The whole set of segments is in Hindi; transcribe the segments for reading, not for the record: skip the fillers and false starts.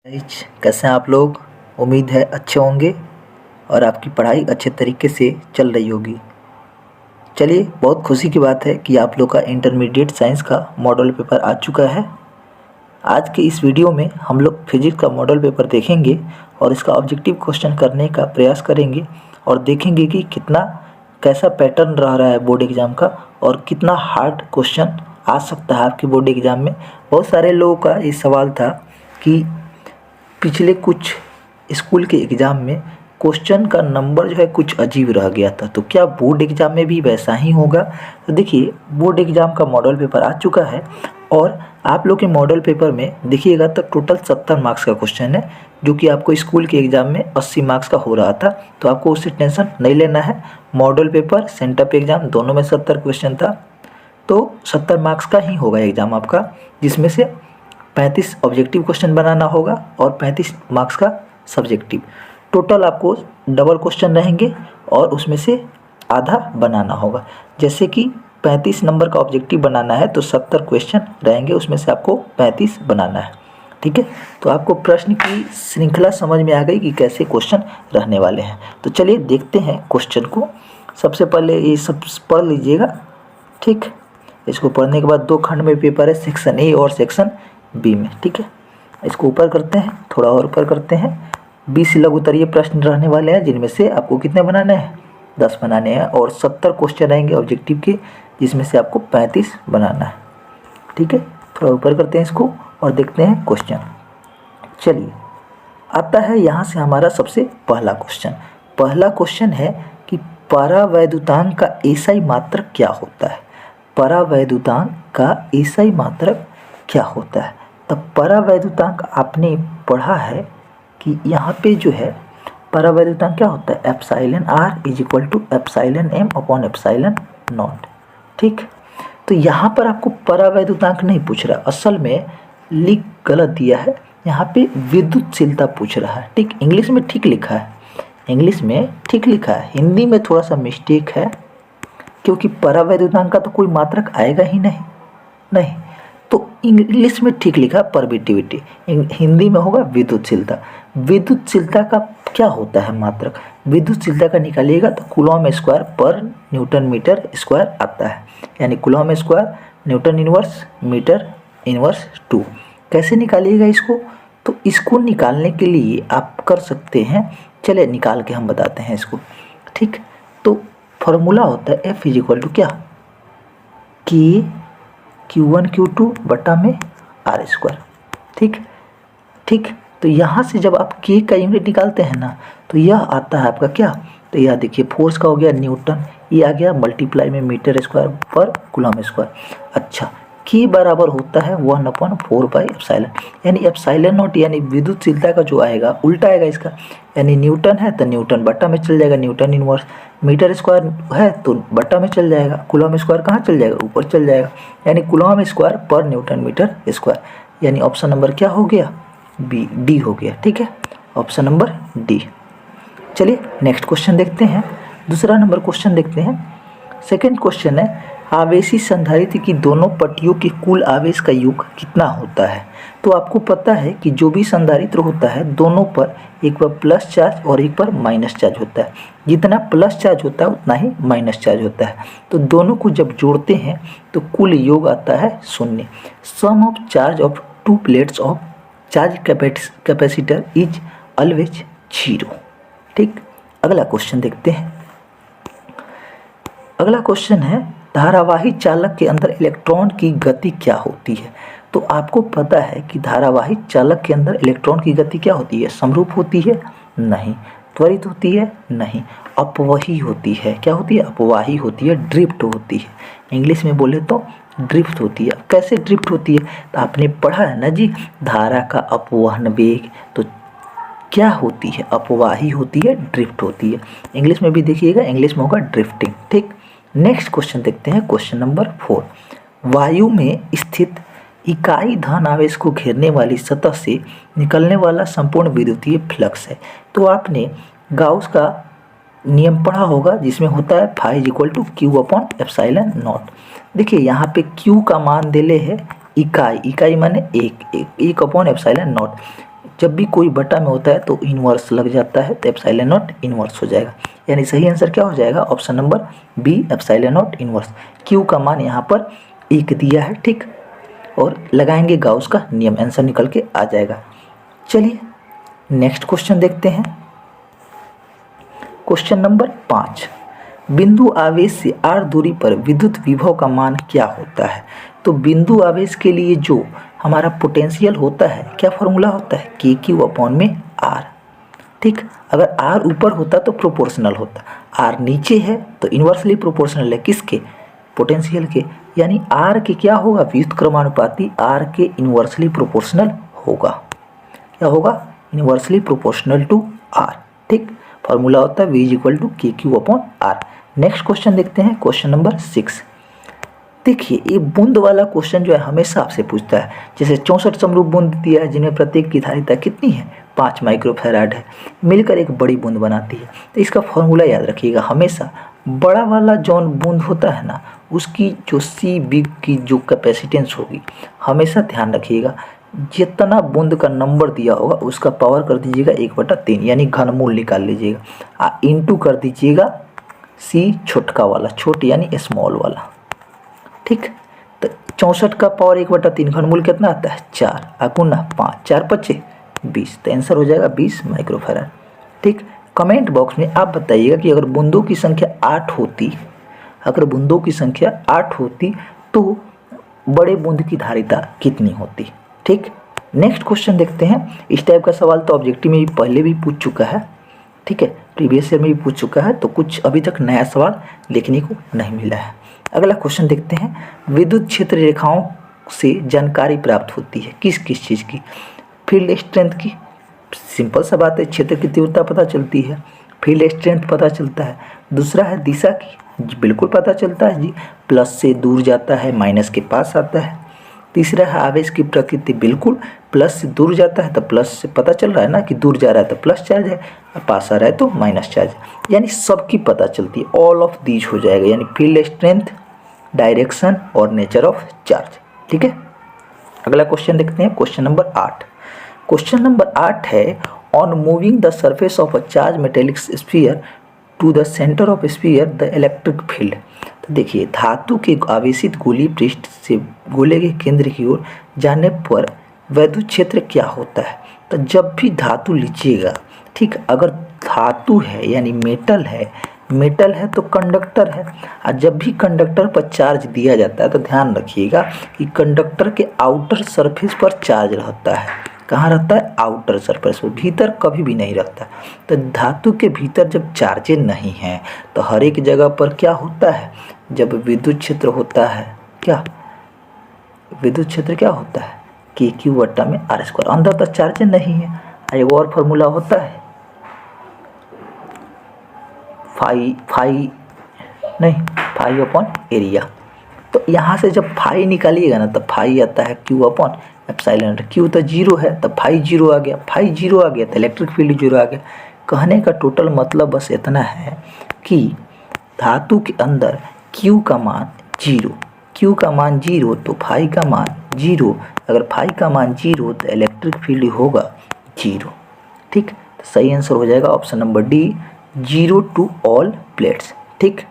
कैसे हैं आप लोग। उम्मीद है अच्छे होंगे और आपकी पढ़ाई अच्छे तरीके से चल रही होगी। चलिए, बहुत खुशी की बात है कि आप लोग का इंटरमीडिएट साइंस का मॉडल पेपर आ चुका है। आज के इस वीडियो में हम लोग फिजिक्स का मॉडल पेपर देखेंगे और इसका ऑब्जेक्टिव क्वेश्चन करने का प्रयास करेंगे और देखेंगे कि कितना कैसा पैटर्न रह रहा है बोर्ड एग्ज़ाम का और कितना हार्ड क्वेश्चन आ सकता है आपके बोर्ड एग्ज़ाम में। बहुत सारे लोगों का ये सवाल था कि पिछले कुछ स्कूल के एग्ज़ाम में क्वेश्चन का नंबर जो है कुछ अजीब रह गया था, तो क्या बोर्ड एग्ज़ाम में भी वैसा ही होगा। तो देखिए, बोर्ड एग्ज़ाम का मॉडल पेपर आ चुका है और आप लोग के मॉडल पेपर में देखिएगा तो टोटल 70 मार्क्स का क्वेश्चन है, जो कि आपको स्कूल के एग्ज़ाम में 80 मार्क्स का हो रहा था। तो आपको उससे टेंशन नहीं लेना है। मॉडल पेपर सेंटर पे एग्ज़ाम दोनों में 70 क्वेश्चन था, तो 70 मार्क्स का ही होगा एग्ज़ाम आपका, जिसमें से 35 ऑब्जेक्टिव क्वेश्चन बनाना होगा और 35 मार्क्स का सब्जेक्टिव। टोटल आपको डबल क्वेश्चन रहेंगे और उसमें से आधा बनाना होगा। जैसे कि 35 नंबर का ऑब्जेक्टिव बनाना है तो 70 क्वेश्चन रहेंगे, उसमें से आपको 35 बनाना है। ठीक है, तो आपको प्रश्न की श्रृंखला समझ में आ गई कि कैसे क्वेश्चन रहने वाले हैं। तो चलिए देखते हैं क्वेश्चन को। सबसे पहले ये सब पढ़ लीजिएगा। ठीक, इसको पढ़ने के बाद 2 खंड में पेपर है, सेक्शन ए और सेक्शन बी में। ठीक है, इसको ऊपर करते हैं, थोड़ा और ऊपर करते हैं। 20 लघु उत्तरीय प्रश्न रहने वाले हैं, जिनमें से आपको कितने बनाने हैं, 10 बनाने हैं और 70 क्वेश्चन रहेंगे ऑब्जेक्टिव के, जिसमें से आपको 35 बनाना है। ठीक है, थोड़ा ऊपर करते हैं इसको और देखते हैं क्वेश्चन। चलिए, आता है यहाँ से हमारा सबसे पहला क्वेश्चन। पहला क्वेश्चन है कि परावैद्युतांक का एसआई मात्रक क्या होता है। परावैद्युतांक का एसआई मात्रक क्या होता है। तब परावैद्युतांक आपने पढ़ा है कि यहाँ पे जो है परावैद्युतांक क्या होता है, epsilon R is equal to epsilon M upon epsilon naught. ठीक, तो यहाँ पर आपको परावैद्युतांक नहीं पूछ रहा, असल में लिख गलत दिया है, यहाँ पे विद्युतशीलता पूछ रहा है। ठीक, इंग्लिश में ठीक लिखा है, इंग्लिश में ठीक लिखा है, हिंदी में थोड़ा सा मिस्टेक है, क्योंकि परावैद्युतांक का तो कोई मात्रक आएगा ही नहीं, तो इंग्लिश में ठीक लिखा परमिटिविटी, हिंदी में होगा विद्युतशीलता। विद्युतशीलता का क्या होता है मात्रक, विद्युतशीलता का निकालिएगा तो कूलॉम स्क्वायर पर न्यूटन मीटर स्क्वायर आता है, यानी coulomb square newton inverse metre inverse 2। कैसे निकालिएगा इसको, तो इसको निकालने के लिए आप कर सकते हैं, चले निकाल के हम बताते हैं इसको। ठीक, तो फॉर्मूला होता है F इज इक्वल टू क्या, कि Q1 Q2 बटा में आर स्क्वायर। ठीक, तो यहाँ से जब आप K का यूनिट निकालते हैं ना, तो यह आता है आपका क्या, तो यह देखिए फोर्स का हो गया न्यूटन, ये आ गया मल्टीप्लाई में मीटर स्क्वायर पर कूलॉम स्क्वायर। अच्छा, K बराबर होता है 1/4 यानी एप्सिलॉन नॉट, यानी विद्युतशीलता का जो आएगा उल्टा आएगा इसका, यानी न्यूटन है तो न्यूटन बटा में चल जाएगा, न्यूटन इनवर्स, मीटर स्क्वायर है तो बटा में चल जाएगा, कूलॉम स्क्वायर कहाँ चल जाएगा, ऊपर चल जाएगा, यानी कूलॉम स्क्वायर पर न्यूटन मीटर स्क्वायर, यानी ऑप्शन नंबर क्या हो गया, बी, डी हो गया। ठीक है, ऑप्शन नंबर डी। चलिए नेक्स्ट क्वेश्चन देखते हैं, दूसरा नंबर क्वेश्चन देखते हैं। सेकेंड क्वेश्चन है, आवेशी संधारित्र की दोनों पट्टियों के कुल आवेश का योग कितना होता है। तो आपको पता है कि जो भी संधारित्र होता है दोनों पर एक पर प्लस चार्ज और एक पर माइनस चार्ज होता है, जितना प्लस चार्ज होता है उतना ही माइनस चार्ज होता है, तो दोनों को जब जोड़ते हैं तो कुल योग आता है 0। Sum of charge of 2 plates of charge capacitor is always 0। ठीक, अगला क्वेश्चन देखते हैं। अगला क्वेश्चन है, धारावाही चालक के अंदर इलेक्ट्रॉन की गति क्या होती है। तो आपको पता है कि धारावाही चालक के अंदर इलेक्ट्रॉन की गति क्या होती है, समरूप होती है, नहीं, त्वरित होती है, नहीं, अपवही होती है। क्या होती है, अपवाही होती है, ड्रिफ्ट होती है, इंग्लिश में बोले तो ड्रिफ्ट होती है। कैसे ड्रिफ्ट होती है, तो आपने पढ़ा है ना जी, धारा का अपवहन वेग, तो क्या होती है, अपवाही होती है, ड्रिफ्ट होती है। इंग्लिश में भी देखिएगा, इंग्लिश में होगा ड्रिफ्टिंग। ठीक, नेक्स्ट क्वेश्चन देखते हैं, क्वेश्चन नंबर 4। वायु में स्थित इकाई धन आवेश को घेरने वाली सतह से निकलने वाला संपूर्ण विद्युतीय फ्लक्स है। तो आपने गाउस का नियम पढ़ा होगा, जिसमें होता है phi is equal to Q upon epsilon naught. देखिए यहाँ पे क्यू का मान दे ले है इकाई, इकाई माने एक अपॉन एप्सिलॉन नॉट। जब भी कोई बटा में होता है तो इन्वर्स लग जाता है, तो एप्सिलॉन नॉट इन्वर्स हो जाएगा। यानी सही आंसर क्या हो जाएगा, option number B epsilon naught inverse. Q का मान यहाँ पर 1 दिया है, ठीक, और लगाएंगे गाउस का नियम, आंसर निकल के आ जाएगा। चलिए नेक्स्ट क्वेश्चन देखते हैं। क्वेश्चन नंबर 5, बिंदु आवेश से r दूरी पर विद्युत विभव का मान क्या होता है। तो बिंदु आवेश के लिए जो हमारा पोटेंशियल होता है, क्या फॉर्मूला होता है, के क्यू अपॉन में r, ठीक। अगर r ऊपर होता तो प्रोपोर्शनल होता, r नीचे है तो इन्वर्सली प्रोपोर्शनल है किसके, पोटेंशियल के, यानी r के क्या होगा, व्युत्क्रमानुपाती r के इन्वर्सली प्रोपोर्शनल होगा। क्या होगा, इन्वर्सली प्रोपोर्शनल टू r, ठीक। फॉर्मूला होता है v इक्वल टू के Q upon r। Next question देखते हैं, क्वेश्चन नंबर 6। देखिए ये बूंद वाला क्वेश्चन जो है हमेशा आपसे पूछता है। जैसे 64 समरूप बूंद दिया है जिनमें प्रत्येक की धारिता कितनी है, 5 माइक्रोफैराड है, मिलकर एक बड़ी बूंद बनाती है। तो इसका फॉर्मूला याद रखिएगा, हमेशा बड़ा वाला जौन बूंद होता है ना, उसकी जो सी बिग की जो कैपेसिटेंस होगी, हमेशा ध्यान रखिएगा, जितना बूंद का नंबर दिया होगा उसका पावर कर दीजिएगा 1/3, यानी घनमूल निकाल लीजिएगा, इंटू कर दीजिएगा सी छोटका वाला, छोटे यानी स्मॉल वाला, ठीक। तो 64 का पावर 1/3, घनमूल कितना आता है 4, अगुना 5, 4 × 5 20, तो आंसर हो जाएगा 20 माइक्रोफैराड, ठीक। कमेंट बॉक्स में आप बताइएगा कि अगर बूंदों की संख्या 8 होती, अगर बूंदों की संख्या 8 होती तो बड़े बूंद की धारिता कितनी होती, ठीक। नेक्स्ट क्वेश्चन देखते हैं। इस टाइप का सवाल तो ऑब्जेक्टिव में भी पहले भी पूछ चुका है, ठीक है, प्रीवियस ईयर में भी पूछ चुका है, तो कुछ अभी तक नया सवाल देखने को नहीं मिला है। अगला क्वेश्चन देखते हैं, विद्युत क्षेत्र रेखाओं से जानकारी प्राप्त होती है किस किस चीज़ की, फील्ड स्ट्रेंथ की, सिंपल सा बात है, क्षेत्र की तीव्रता पता चलती है, फील्ड स्ट्रेंथ पता चलता है। दूसरा है दिशा की, बिल्कुल पता चलता है जी, प्लस से दूर जाता है माइनस के पास आता है। तीसरा है आवेश की प्रकृति, बिल्कुल प्लस से दूर जाता है तो प्लस से पता चल रहा है ना कि दूर जा रहा है तो प्लस चार्ज है, पास आ रहा है तो माइनस चार्ज है, यानी सबकी पता चलती है, ऑल ऑफ दीज हो जाएगा, यानी फील्ड स्ट्रेंथ, डायरेक्शन और नेचर ऑफ चार्ज, ठीक है। अगला क्वेश्चन देखते हैं, क्वेश्चन नंबर 8। क्वेश्चन नंबर 8 है, on moving the surface of a charge metallic sphere to the centre of sphere the electric field. तो देखिए धातु के आवेशित गोलीय पृष्ठ से गोले के केंद्र की ओर जाने पर विद्युत क्षेत्र क्या होता है। तो जब भी धातु लीजिएगा, ठीक, अगर धातु है यानी मेटल है तो कंडक्टर है, और जब भी कंडक्टर पर चार्ज दिया जाता है तो ध्यान रखिएगा कि कंडक्टर के आउटर सरफेस पर चार्ज रहता है। कहाँ रहता है, आउटर सरफेस पर, भीतर कभी भी नहीं रहता। तो धातु के भीतर जब चार्जें नहीं हैं तो हर एक जगह पर क्या होता है, जब विद्युत क्षेत्र होता है, क्या विद्युत क्षेत्र क्या होता है, के क्यू बटा में आर स्क्वायर, अंदर तक चार्जें नहीं है। एक और फॉर्मूला होता है फाई अपॉन एरिया। तो यहाँ से जब फाई निकालिएगा ना तो फाई आता है क्यू अपॉन एप्सिलॉन। क्यू तो 0 है तो फाई 0 आ गया, फाई 0 आ गया तो इलेक्ट्रिक फील्ड 0 आ गया। कहने का टोटल मतलब बस इतना है कि धातु के अंदर क्यू का मान 0 तो फाई का मान 0, अगर फाई का मान 0 तो इलेक्ट्रिक फील्ड होगा 0, ठीक। तो सही आंसर हो जाएगा option number D, 0 to all plates, ठीक।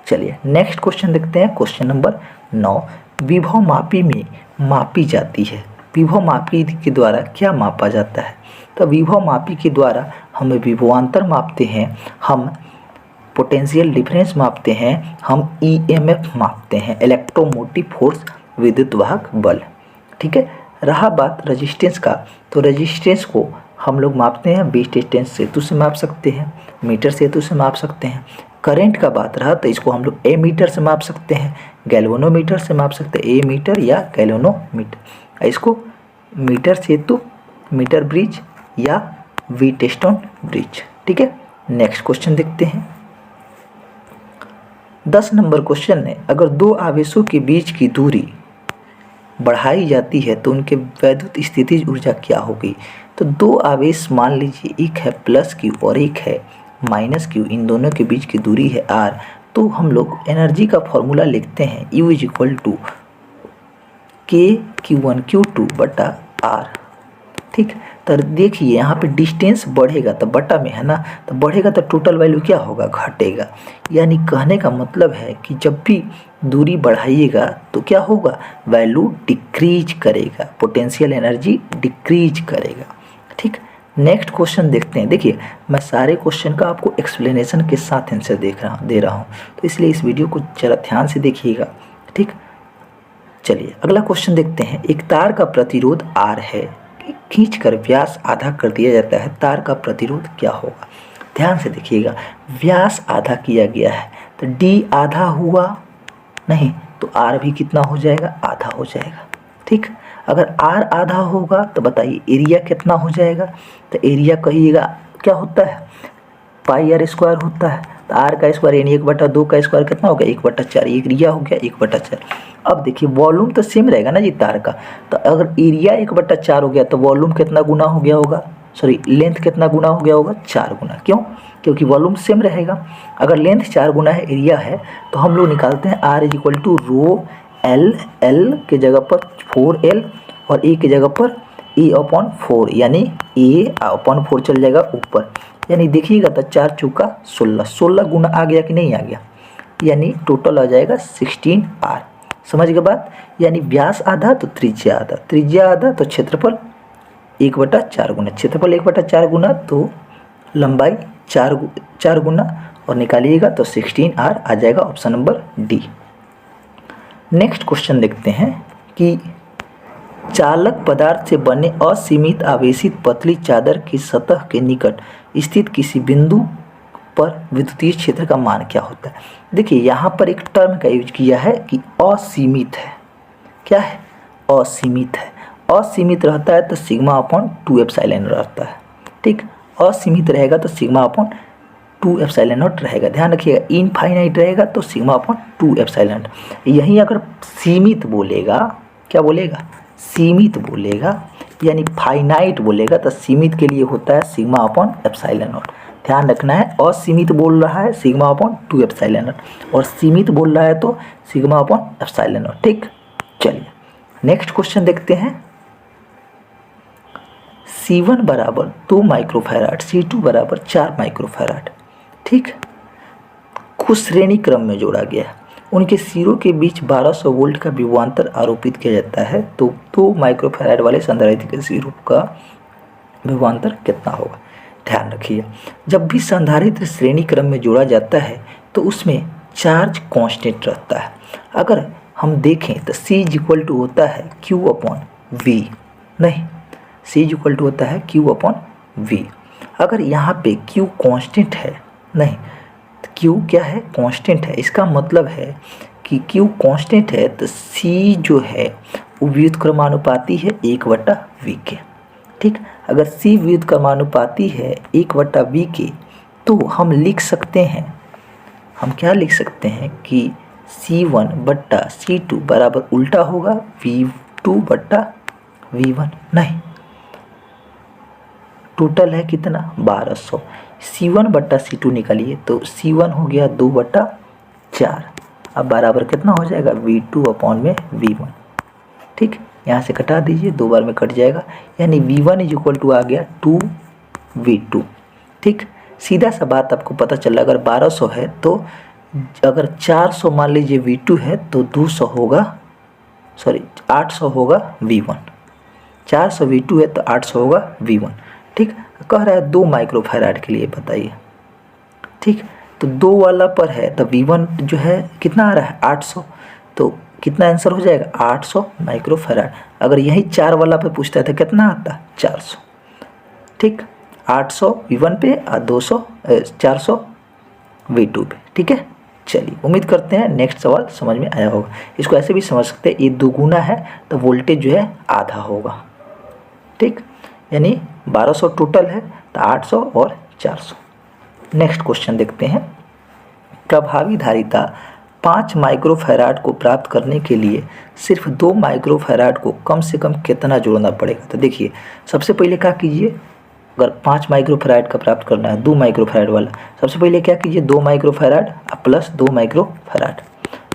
चलिए नेक्स्ट क्वेश्चन देखते हैं, क्वेश्चन नंबर 9। विभव मापी में मापी जाती है, विभव मापी के द्वारा क्या मापा जाता है। तो विभव मापी के द्वारा हम विभवांतर मापते हैं, हम पोटेंशियल डिफरेंस मापते हैं, हम ईएमएफ मापते हैं, इलेक्ट्रोमोटिव फोर्स, विद्युत वाहक बल, ठीक है। रहा बात रेजिस्टेंस का, तो रेजिस्टेंस को हम लोग मापते हैं बेस डिस्टेंस सेतु से माप सकते हैं, मीटर सेतु से माप सकते हैं। करंट का बात रहा तो इसको हम लोग ए मीटर से माप सकते हैं, गैल्वेनोमीटर से माप सकते हैं, ए मीटर या गैल्वेनोमीटर। इसको मीटर सेतु, मीटर ब्रिज या व्हीटस्टोन ब्रिज, ठीक है। नेक्स्ट क्वेश्चन देखते हैं, 10 नंबर क्वेश्चन है, अगर दो आवेशों के बीच की दूरी बढ़ाई जाती है तो उनके वैद्युत स्थितिज ऊर्जा क्या होगी। तो दो आवेश मान लीजिए, एक है प्लस क्यू और एक है माइनस क्यू, इन दोनों के बीच की दूरी है आर। तो हम लोग एनर्जी का फॉर्मूला लिखते हैं, यू इज इक्वल टू के Q1 Q2 बटा आर, ठीक। तो देखिए यहाँ पे डिस्टेंस बढ़ेगा तो बटा में है ना, तो बढ़ेगा तो टोटल वैल्यू क्या होगा, घटेगा। यानी कहने का मतलब है कि जब भी दूरी बढ़ाइएगा तो क्या होगा, वैल्यू डिक्रीज करेगा, पोटेंशियल एनर्जी डिक्रीज करेगा। ठीक, नेक्स्ट क्वेश्चन देखते हैं। देखिए मैं सारे क्वेश्चन का आपको एक्सप्लेनेशन के साथ आंसर दे रहा हूँ, तो इसलिए इस वीडियो को जरा ध्यान से देखिएगा। ठीक, चलिए अगला क्वेश्चन देखते हैं। एक तार का प्रतिरोध R है, खींचकर व्यास आधा कर दिया जाता है, तार का प्रतिरोध क्या होगा। ध्यान से देखिएगा, व्यास आधा किया गया है तो D आधा हुआ नहीं, तो R भी कितना हो जाएगा, आधा हो जाएगा। ठीक, अगर R आधा होगा तो बताइए एरिया कितना हो जाएगा, तो एरिया कहिएगा क्या होता है, पाई R स्क्वायर होता है। तो R का स्क्वायर यानी 1/2 का स्क्वायर कितना हो गया, 1/4, एरिया हो गया 1/4। अब देखिए वॉल्यूम तो सेम रहेगा ना जी तार का, तो अगर एरिया 1/4 हो गया तो वॉल्यूम कितना गुना हो गया होगा, सॉरी लेंथ कितना गुना हो गया होगा, 4 गुना। क्यों, क्योंकि वॉल्यूम सेम रहेगा। अगर लेंथ 4 गुना है, एरिया है, तो हम लोग निकालते हैं R = रो L, L के जगह पर 4L और A की जगह पर A/4, यानी A/4 चल जाएगा ऊपर। यानी देखिएगा तो 4 चौका 16, 16 गुना आ गया कि नहीं आ गया, यानी टोटल आ जाएगा 16R। समझ गए बात। यानी व्यास आधा तो त्रिज्या आधा, त्रिज्या आधा तो क्षेत्रफल 1/4 गुना, क्षेत्रफल 1/4 गुना तो लंबाई 4 गुना, और निकालिएगा तो 16R आ जाएगा, option number D. Next question देखते हैं कि चालक पदार्थ से बने असीमित आवेशित पतली चादर की सतह के निकट स्थित किसी बिंदु पर विद्युतीय क्षेत्र का मान क्या होता है। देखिए यहाँ पर एक टर्म का यूज किया है कि असीमित है। क्या है, असीमित है। असीमित रहता है तो σ/2ε रहता है। ठीक, असीमित रहेगा तो σ/2ε रहेगा। ध्यान रखिएगा, इनफाइनाइट रहेगा तो σ/2ε। यहीं अगर सीमित बोलेगा, क्या बोलेगा, सीमित बोलेगा, यानी फाइनाइट बोलेगा तो सीमित के लिए होता है σ/ε। ध्यान रखना है, असीमित बोल रहा है σ/2ε और सीमित बोल रहा है तो σ/ε। ठीक, चलिए नेक्स्ट क्वेश्चन देखते हैं। C1 = 2 microfarad, C2 = 4 microfarad. ठीक, कुछ श्रेणी क्रम में जोड़ा गया है, उनके सिरों के बीच 1200 वोल्ट का विभवांतर आरोपित किया जाता है, तो 2 माइक्रोफैराड वाले संधारित्र के सिरों का विभवांतर कितना होगा। ध्यान रखिए, जब भी संधारित्र श्रेणी क्रम में जोड़ा जाता है तो उसमें चार्ज कांस्टेंट रहता है। अगर हम देखें तो C = होता है Q/V, नहीं, C = होता है Q/V। अगर यहाँ पे Q कांस्टेंट है, नहीं, Q क्या है, कांस्टेंट है, इसका मतलब है कि Q कांस्टेंट है तो C जो है वो व्युत्क्रमानुपाती है 1/V के। ठीक, अगर C व्युत्क्रमानुपाती है 1/V के तो हम लिख सकते हैं, हम क्या लिख सकते हैं कि C1/C2 बराबर उल्टा होगा V2/V1। नहीं, टोटल है कितना, 1200। C1/C2 निकालिए तो C1 हो गया 2/4, अब बराबर कितना हो जाएगा, V2/V1। ठीक, यहाँ से कटा दीजिए, 2 बार में कट जाएगा, यानी V1 = आ गया 2V2। ठीक, सीधा सा बात आपको पता चला, अगर 1200 है तो अगर 400 मान लीजिए V2 है तो 200 होगा, सॉरी 800 होगा V1। 400 V2 है तो 800 होगा V1। ठीक, कह रहा है 2 माइक्रोफैराड के लिए बताइए। ठीक, तो 2 वाला पर है तो V1 जो है कितना आ रहा है, 800, तो कितना आंसर हो जाएगा, 800 माइक्रोफैराड। अगर यही 4 वाला पे पूछता है तो कितना आता, 400। ठीक, 800 V1 पे और 400 V2 पे। ठीक है, चलिए उम्मीद करते हैं नेक्स्ट सवाल समझ में आया होगा। इसको ऐसे भी समझ सकते हैं, ये 2 गुना है तो वोल्टेज जो है आधा होगा। ठीक, यानी 1200 टोटल है तो 800 और 400। नेक्स्ट क्वेश्चन देखते हैं। प्रभावी धारिता 5 माइक्रोफैराड को प्राप्त करने के लिए सिर्फ 2 माइक्रोफैराड को कम से कम कितना जोड़ना पड़ेगा। तो देखिए सबसे पहले क्या कीजिए, अगर 5 माइक्रोफैराड का प्राप्त करना है, 2 माइक्रोफैराड वाला, सबसे पहले क्या कीजिए, 2 माइक्रोफैराड प्लस 2 माइक्रोफैराड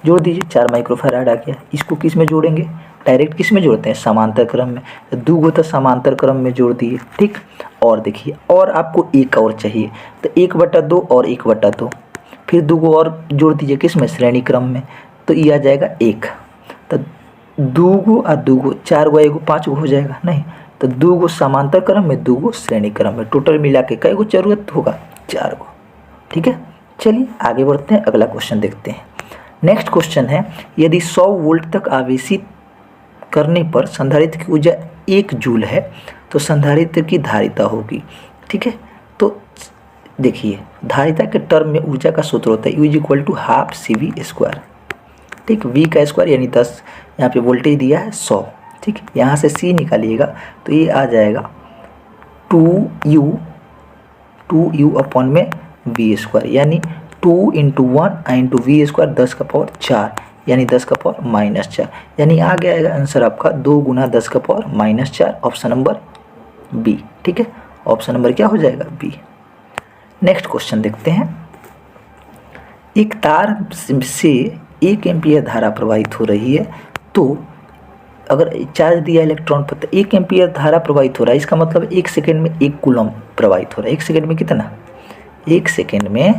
जोड़ दीजिए, 4 माइक्रोफैराड आ गया। इसको किस में जोड़ेंगे, डायरेक्ट किस में जोड़ते हैं, समांतर क्रम में। तो 2 गो तो समांतर क्रम में जोड़ दिए, ठीक। और देखिए, और आपको एक और चाहिए, तो 1/2 और 1/2, फिर 2 गो और जोड़ दीजिए किस में, श्रेणी क्रम में। तो ये आ जाएगा 1। तो 2 गो और 2 गो, 4 गो, 1 गो, 5 गो हो जाएगा नहीं। तो 2 गो समांतर क्रम में, 2 गो श्रेणी क्रम में, टोटल मिला के कई गो जरूरत होगा, 4 गो, ठीक है। चलिए आगे बढ़ते हैं, अगला क्वेश्चन देखते हैं। नेक्स्ट क्वेश्चन है, यदि 100 वोल्ट तक आवेशित करने पर संधारित्र की ऊर्जा 1 जूल है तो संधारित्र की धारिता होगी, ठीक है। तो देखिए, धारिता के टर्म में ऊर्जा का सूत्र होता है U = ½ CV², ठीक। V का स्क्वायर यानी 10, यहाँ पे वोल्टेज दिया है 100, ठीक। यहाँ से C निकालिएगा तो ये आ जाएगा 2U/V², यानी 2 × 1 × V², 10⁻4, यानी 10⁻⁻4, यानी आ गया आंसर आपका 2 × 10⁻⁻4, ऑप्शन नंबर बी, ठीक है। ऑप्शन नंबर क्या हो जाएगा, बी। नेक्स्ट क्वेश्चन देखते हैं। एक तार से 1 एम्पियर धारा प्रवाहित हो रही है, तो अगर चार्ज दिया इलेक्ट्रॉन पर, तो 1 एम्पियर धारा प्रवाहित हो रहा है, इसका मतलब 1 सेकेंड में 1 कूलम प्रवाहित हो रहा है। 1 सेकेंड में कितना, 1 सेकेंड में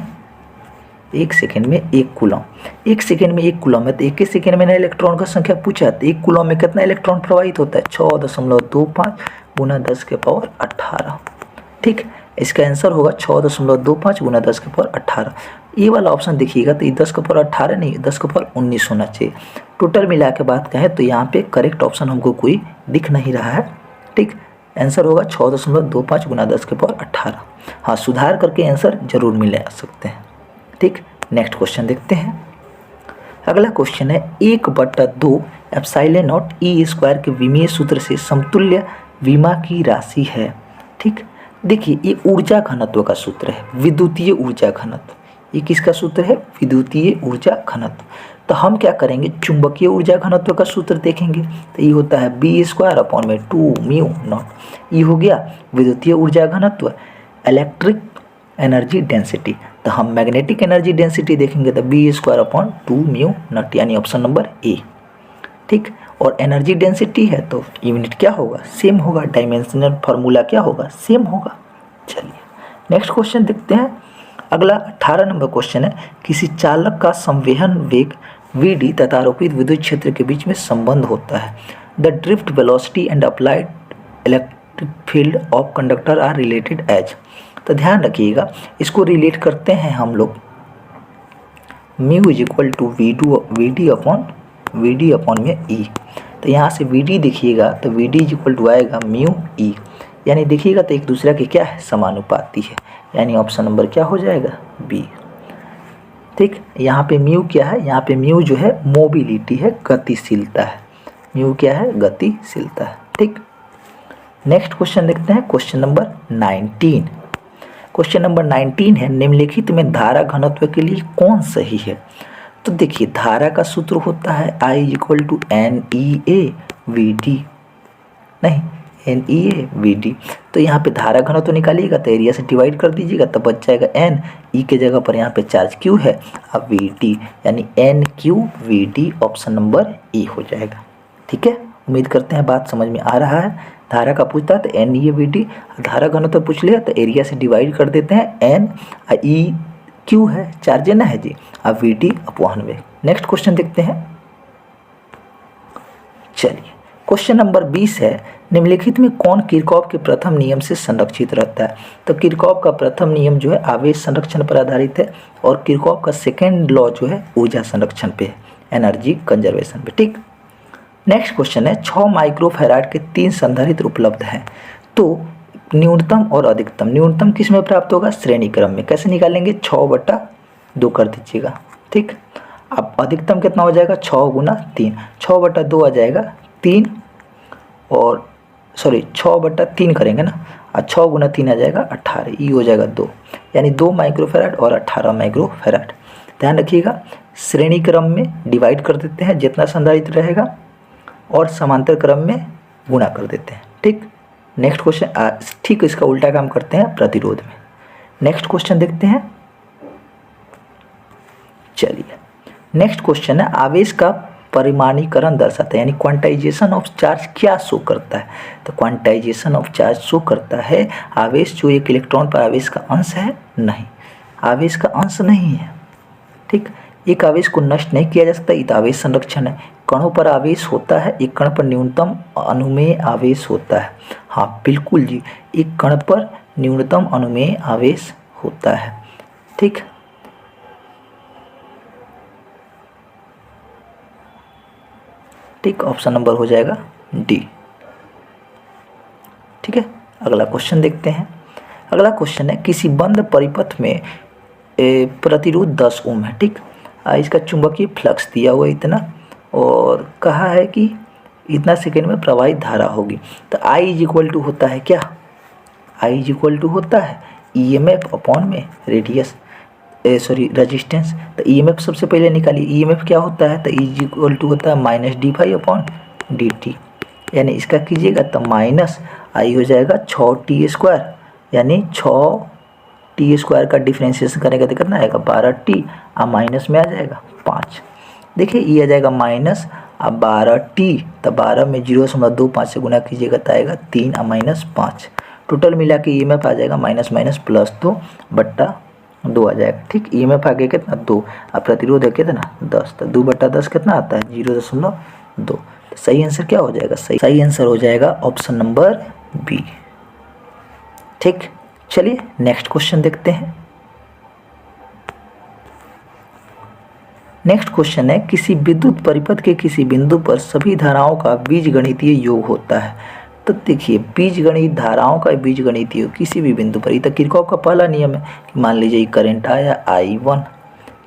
1 सेकेंड में 1 कूलम। 1 सेकेंड में 1 कूलम है, तो 1 सेकेंड में ना इलेक्ट्रॉन का संख्या पूछा, तो 1 कूलम में कितना इलेक्ट्रॉन प्रवाहित होता है, 6.25 × 10⁻18, ठीक। इसका आंसर होगा 6.25 × 10⁻18। ये वाला ऑप्शन देखिएगा तो ये 10⁻18 नहीं, 10⁻19 होना चाहिए। टोटल मिला के बात कहें तो यहाँ पे करेक्ट ऑप्शन हमको कोई दिख नहीं रहा है, ठीक। आंसर होगा 6.25 × 10⁻18। हाँ, सुधार करके आंसर जरूर मिल सकते हैं, ठीक। नेक्स्ट क्वेश्चन देखते हैं। अगला क्वेश्चन है, 1/2 ε0 E² के विमीय सूत्र से समतुल्य विमा की राशि है, ठीक। देखिए, ये ऊर्जा घनत्व का सूत्र है, विद्युतीय ऊर्जा घनत्व। ये किसका सूत्र है, विद्युतीय ऊर्जा घनत्व। तो हम क्या करेंगे, चुंबकीय ऊर्जा घनत्व का सूत्र देखेंगे, तो ये होता है B²/2μ0। ये हो गया विद्युतीय ऊर्जा घनत्व। इलेक्ट्रिक एनर्जी डेंसिटी, तो हम मैग्नेटिक एनर्जी डेंसिटी देखेंगे, तो B²/2μ0, यानी ऑप्शन नंबर ए, ठीक। और एनर्जी डेंसिटी है तो यूनिट क्या होगा, सेम होगा, डायमेंशनल फार्मूला क्या होगा, सेम होगा। चलिए नेक्स्ट क्वेश्चन देखते हैं। अगला 18 नंबर क्वेश्चन है, किसी चालक का संवहन वेग Vd तथा आरोपित विद्युत क्षेत्र के बीच में संबंध होता है। The drift velocity and applied electric field of conductor are related as. तो ध्यान रखिएगा, इसको रिलेट करते हैं हम लोग μ = Vd/में E। तो यहाँ से Vd देखिएगा तो Vd = आएगा μE, यानी देखिएगा तो एक दूसरे के क्या है, समानुपाती है, यानी ऑप्शन नंबर क्या हो जाएगा, बी, ठीक। यहाँ पे म्यू क्या है, यहाँ पे म्यू जो है मोबिलिटी है, गतिशीलता है। म्यू क्या है, गतिशीलता है, ठीक। नेक्स्ट क्वेश्चन देखते हैं, क्वेश्चन नंबर 19। क्वेश्चन नंबर 19 है, निम्नलिखित में धारा घनत्व के लिए कौन सही है। तो देखिए, धारा का सूत्र होता है I = NEA/VD, नहीं NEA/VD। तो यहाँ पे धारा घनत्व निकालिएगा तो एरिया से डिवाइड कर दीजिएगा, तो बच जाएगा N, E के जगह पर यहाँ पे चार्ज Q है, अब VD, यानी NQVD, ऑप्शन नंबर E हो जाएगा, ठीक है। उम्मीद करते हैं बात समझ में आ रहा है। धारा का पूछता है तो NEA/VD, धारा घनत्व पूछ लिया तो एरिया से डिवाइड कर देते हैं, N E Q है, चार्ज ना है जी, अब VD/वेग। नेक्स्ट क्वेश्चन देखते हैं। चलिए क्वेश्चन नंबर 20 है, निम्नलिखित में कौन किरचॉफ के प्रथम नियम से संरक्षित रहता है। तो किरचॉफ का प्रथम नियम जो है आवेश संरक्षण पर आधारित है, और किरचॉफ का सेकेंड लॉ जो है ऊर्जा संरक्षण पे है, एनर्जी कंजर्वेशन पे, ठीक। नेक्स्ट क्वेश्चन है, 6 माइक्रोफैराड के 3 संधारित्र उपलब्ध हैं, तो न्यूनतम और अधिकतम, न्यूनतम किस में प्राप्त होगा, श्रेणी क्रम में। कैसे निकालेंगे, 6/2 कर दीजिएगा, ठीक। अब अधिकतम कितना हो जाएगा, 6 × 3, 6/2 आ जाएगा 3, और सॉरी 6/3 करेंगे ना, और 6 × 3 आ जाएगा 18, ये हो जाएगा 2, यानी 2 माइक्रोफैराड और 18 माइक्रोफैराड। ध्यान रखिएगा, श्रेणी क्रम में डिवाइड कर देते हैं जितना संधारित्र रहेगा, और समांतर क्रम में गुणा कर देते हैं, ठीक। नेक्स्ट क्वेश्चन, ठीक इसका उल्टा काम करते हैं प्रतिरोध में। नेक्स्ट क्वेश्चन देखते हैं। चलिए नेक्स्ट क्वेश्चन है, आवेश का परिमाणीकरण दर्शाता है, यानी क्वांटाइजेशन ऑफ चार्ज क्या शो करता है? तो क्वांटाइजेशन ऑफ चार्ज शो करता है आवेश जो एक इलेक्ट्रॉन पर आवेश का अंश है, नहीं, आवेश का अंश नहीं है। ठीक, एक आवेश को नष्ट नहीं किया जा सकता, ये तो आवेश संरक्षण है। कणों पर आवेश होता है, एक कण पर न्यूनतम अनुमेय आवेश होता है। हाँ बिल्कुल जी, एक कण पर न्यूनतम अनुमेय आवेश होता है। ठीक, ठीक, ऑप्शन नंबर हो जाएगा डी। ठीक है, अगला क्वेश्चन देखते हैं। अगला क्वेश्चन है, किसी बंद परिपथ में प्रतिरोध 10 ओम है। ठीक, इसका चुंबकीय फ्लक्स दिया हुआ इतना, और कहा है कि इतना सेकेंड में प्रवाहित धारा होगी। तो आई इज इक्वल टू होता है क्या? आई इज इक्वल टू होता है EMF अपॉन में रेडियस, रेजिस्टेंस। तो EMF सबसे पहले निकालिए, EMF क्या होता है? तो इज इक्वल टू होता है -d⁵ अपॉन dt, यानी इसका कीजिएगा तो माइनस आई हो जाएगा 6t², यानी 6t² का डिफ्रेंशिएशन करेगा तो कितना आएगा 12t, और माइनस में आ जाएगा 5। देखिए ये आ जाएगा माइनस अब 12t, तो 12 में 0.25 से गुना कीजिएगा तो आएगा 3 और -5। टोटल मिला के EMF आ जाएगा माइनस माइनस +2/2 आ जाएगा। ठीक, EMF आ गया कितना 2, और प्रतिरोध है कितना 10, तो 2/10 कितना आता है 0.2। तो सही आंसर क्या हो जाएगा? सही आंसर हो जाएगा ऑप्शन नंबर बी। ठीक, चलिए नेक्स्ट क्वेश्चन देखते हैं। नेक्स्ट क्वेश्चन है, किसी विद्युत परिपथ के किसी बिंदु पर सभी धाराओं का बीजगणितीय योग होता है। तो देखिए बीजगणित धाराओं का बीजगणितीय योग किसी भी बिंदु पर, ये तो किरचॉफ का पहला नियम है कि मान लीजिए ये करंट आया I1,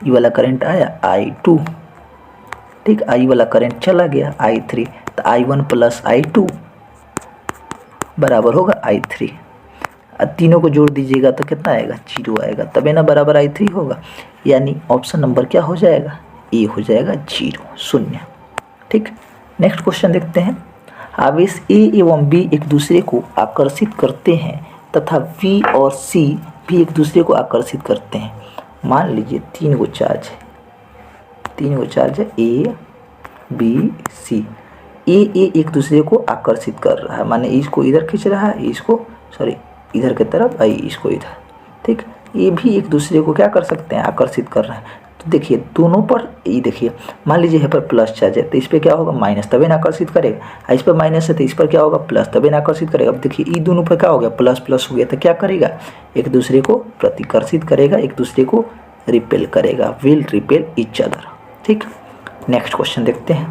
ये वाला करंट आया I2, ठीक, आई वाला करंट चला गया I3, तो I1 + I2 बराबर होगा I3। अब तीनों को जोड़ दीजिएगा तो कितना आएगा 0 आएगा, तबे ना बराबर I3 होगा, यानी ऑप्शन नंबर क्या हो जाएगा? ए हो जाएगा 0। ठीक, नेक्स्ट क्वेश्चन देखते हैं। आवेश ए एवं बी एक दूसरे को आकर्षित करते हैं तथा बी और सी भी एक दूसरे को आकर्षित करते हैं। मान लीजिए 3 गो चार्ज है, 3 गो चार्ज है ए बी सी। ए एक दूसरे को आकर्षित कर रहा है, माने इसको इधर खींच रहा है, इसको इधर की तरफ, आई इसको इधर। ठीक, ये भी एक दूसरे को क्या कर सकते हैं? आकर्षित कर रहे हैं। तो देखिए दोनों पर, ये देखिए मान लीजिए यहाँ पर प्लस चार्ज है तो इस पर क्या होगा माइनस, तभी ना आकर्षित करेगा। इस पर माइनस है तो इस पर क्या होगा प्लस, तभी ना आकर्षित करेगा। अब देखिए ये दोनों पर क्या हो गया प्लस प्लस हो गया, तो क्या करेगा? एक दूसरे को प्रतिकर्षित करेगा, एक दूसरे को रिपेल करेगा, विल रिपेल ईच अदर। ठीक, नेक्स्ट क्वेश्चन देखते हैं।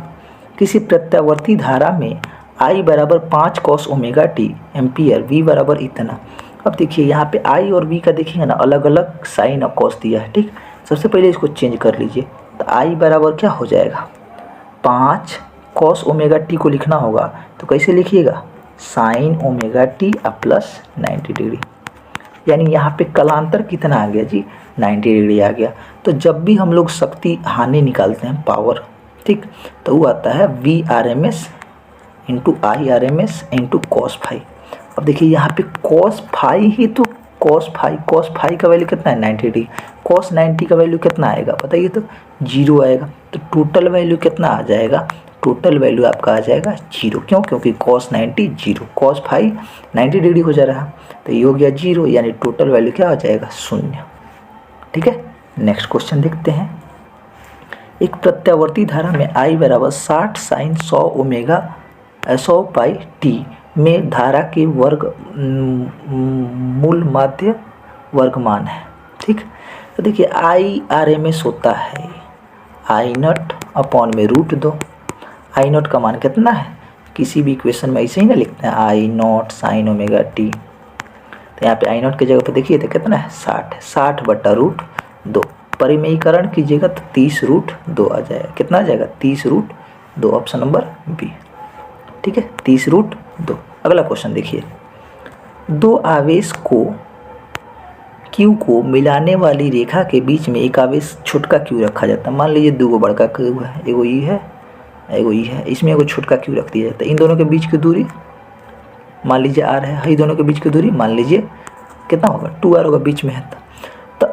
किसी प्रत्यावर्ती धारा में I बराबर 5 cos ωt एम्पियर, V बराबर इतना। अब देखिए यहाँ पे I और V का देखिएगा ना अलग अलग साइन और कॉस दिया है। ठीक, सबसे पहले इसको चेंज कर लीजिए, तो I बराबर क्या हो जाएगा 5 cos ωt को लिखना होगा तो कैसे लिखिएगा sin ωt प्लस 90 डिग्री, यानी यहाँ पे कलांतर कितना आ गया जी 90 डिग्री आ गया। तो जब भी हम लोग शक्ति हानि निकालते हैं पावर, ठीक, तो वो आता है VRMS into IRMS into cos phi. अब देखिए यहाँ पे cos फाई ही तो cos फाई का वैल्यू कितना है 90 डिग्री, cos 90 का वैल्यू कितना आएगा बताइए तो 0 आएगा। तो टोटल वैल्यू कितना आ जाएगा? टोटल वैल्यू आपका आ जाएगा 0। क्यों? क्योंकि cos 90 0, cos फाई 90 डिग्री हो जा रहा है, तो ये हो गया 0, यानी टोटल वैल्यू क्या हो जाएगा 0। ठीक है, नेक्स्ट क्वेश्चन देखते हैं। एक प्रत्यावर्ती धारा में I बराबर 60 sin 100 पाई t में धारा के वर्ग मूल माध्य वर्गमान है। ठीक, तो देखिए IRMS होता है I0 अपॉन में √2। I0 का मान कितना है? किसी भी इक्वेशन में ऐसे ही ना लिखते हैं I0 sin ωt। तो यहाँ पे I0 की जगह पर देखिए तो कितना है 60 बटा √2। परिमेयीकरण कीजिएगा तो 30√2 आ जाएगा। कितना आ जाएगा 30√2, ऑप्शन नंबर बी। ठीक है, 30√2। अगला क्वेश्चन देखिए। दो आवेश को Q को मिलाने वाली रेखा के बीच में एक आवेश छोटका Q रखा जाता है। मान लीजिए 2 गो बड़का Q है, एगो ई है एगो ई है, इसमें एगो छोटका Q रख दिया जाता है। इन दोनों के बीच की दूरी मान लीजिए R है, इन दोनों के बीच की दूरी मान लीजिए कितना होगा 2R होगा, बीच में है। तो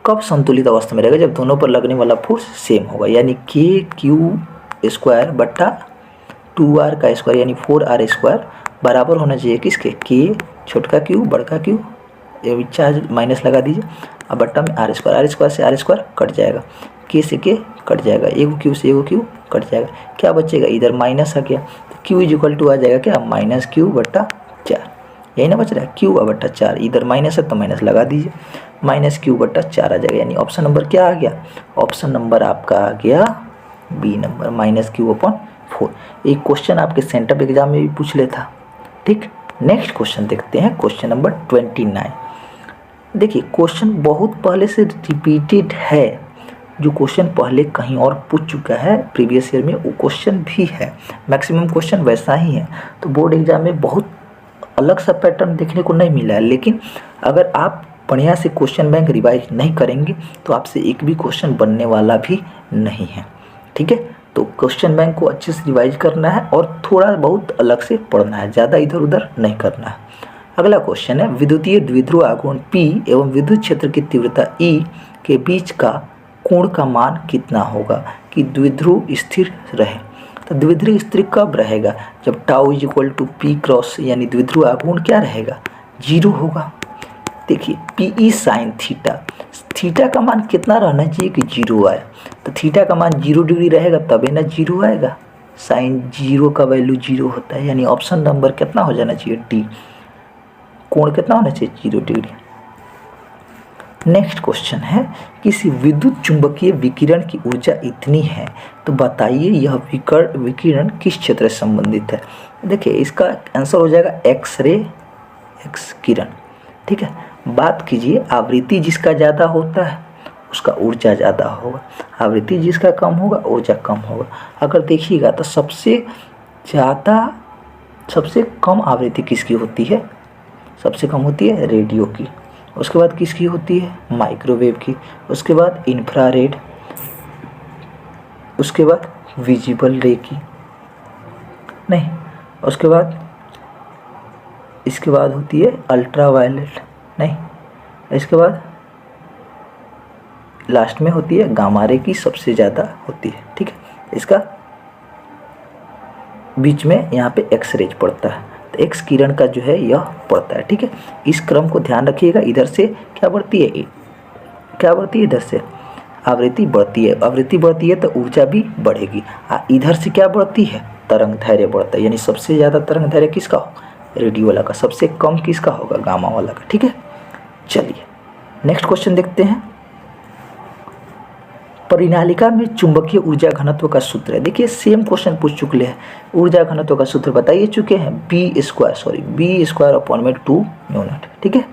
कब संतुलित अवस्था में रहेगा? जब दोनों पर लगने वाला फोर्स सेम होगा, यानी KQ स्क्वायर बट्टा 2r का स्क्वायर यानी 4r² बराबर होना चाहिए किसके, के छोटका क्यू बड़का क्यू, ये चार्ज माइनस लगा दीजिए, अब बट्टा में r² से r² कट जाएगा, के से के कट जाएगा, एगो क्यू से एगो क्यू कट जाएगा, क्या बचेगा इधर माइनस आ गया तो q इक्वल टू आ जाएगा क्या -q/4, यही ना बच रहा है q/4, इधर माइनस है तो माइनस लगा दीजिए, -q/4 आ जाएगा, यानी ऑप्शन नंबर क्या आ गया, ऑप्शन नंबर आपका आ गया बी नंबर -q/4। एक क्वेश्चन आपके सेंटर एग्जाम में भी पूछ लेता। ठीक, नेक्स्ट क्वेश्चन देखते हैं, क्वेश्चन नंबर 29। देखिए क्वेश्चन बहुत पहले से रिपीटेड है, जो क्वेश्चन पहले कहीं और पूछ चुका है प्रीवियस ईयर में वो क्वेश्चन भी है, मैक्सिमम क्वेश्चन वैसा ही है, तो बोर्ड एग्जाम में बहुत अलग सा पैटर्न देखने को नहीं मिला है। लेकिन अगर आप बढ़िया से क्वेश्चन बैंक रिवाइज नहीं करेंगे तो आपसे एक भी क्वेश्चन बनने वाला भी नहीं है। ठीक है, तो क्वेश्चन बैंक को अच्छे से रिवाइज करना है और थोड़ा बहुत अलग से पढ़ना है, ज़्यादा इधर उधर नहीं करना है। अगला क्वेश्चन है, विद्युतीय द्विध्रुव आघूर्ण P एवं विद्युत क्षेत्र की तीव्रता E के बीच का कोण का मान कितना होगा कि द्विध्रुव स्थिर रहे। तो द्विध्रुव स्थिर कब रहेगा, जब टाउ = P क्रॉस यानी द्विध्रुव आघूर्ण क्या रहेगा, 0 होगा। देखिए PE sin थीटा, थीटा का मान कितना रहना चाहिए कि 0 आए, तो थीटा का मान 0 डिग्री रहेगा तभी ना 0 आएगा, साइन 0 का वैल्यू 0 होता है, यानी ऑप्शन नंबर कितना हो जाना चाहिए डी, कोण कितना होना चाहिए 0 डिग्री। नेक्स्ट क्वेश्चन है, किसी विद्युत चुंबकीय विकिरण की ऊर्जा इतनी है तो बताइए यह विकिरण किस क्षेत्र से संबंधित है। देखिए इसका आंसर हो जाएगा एक्स-रे, एक्स किरण। ठीक है, बात कीजिए आवृत्ति जिसका ज़्यादा होता है उसका ऊर्जा ज़्यादा होगा, आवृत्ति जिसका कम होगा ऊर्जा कम होगा। अगर देखिएगा तो सबसे कम आवृत्ति किसकी होती है, सबसे कम होती है रेडियो की, उसके बाद किसकी होती है माइक्रोवेव की, उसके बाद इंफ्रारेड, उसके बाद विजिबल रे की, नहीं उसके बाद इसके बाद होती है अल्ट्रावायलेट, नहीं इसके बाद लास्ट में होती है गामा रे की, सबसे ज़्यादा होती है। ठीक है, इसका बीच में यहाँ पे एक्स रेज पड़ता है, तो एक्स किरण का जो है यह पड़ता है। ठीक है, इस क्रम को ध्यान रखिएगा, इधर से क्या बढ़ती है, इधर से आवृत्ति बढ़ती है, आवृत्ति बढ़ती है तो ऊर्जा भी बढ़ेगी, इधर से क्या बढ़ती है तरंग धैर्य बढ़ता है, यानी सबसे ज़्यादा तरंग धैर्य किसका हो, रेडियो वाला का, सबसे कम किसका होगा गामा वाला का। ठीक है, चलिए नेक्स्ट क्वेश्चन देखते हैं। परिनालिका में चुंबकीय ऊर्जा घनत्व का सूत्र है। देखिए सेम क्वेश्चन पूछ चुके हैं, ऊर्जा घनत्व का सूत्र बताइए चुके हैं, b² / 2 यूनिट। ठीक है,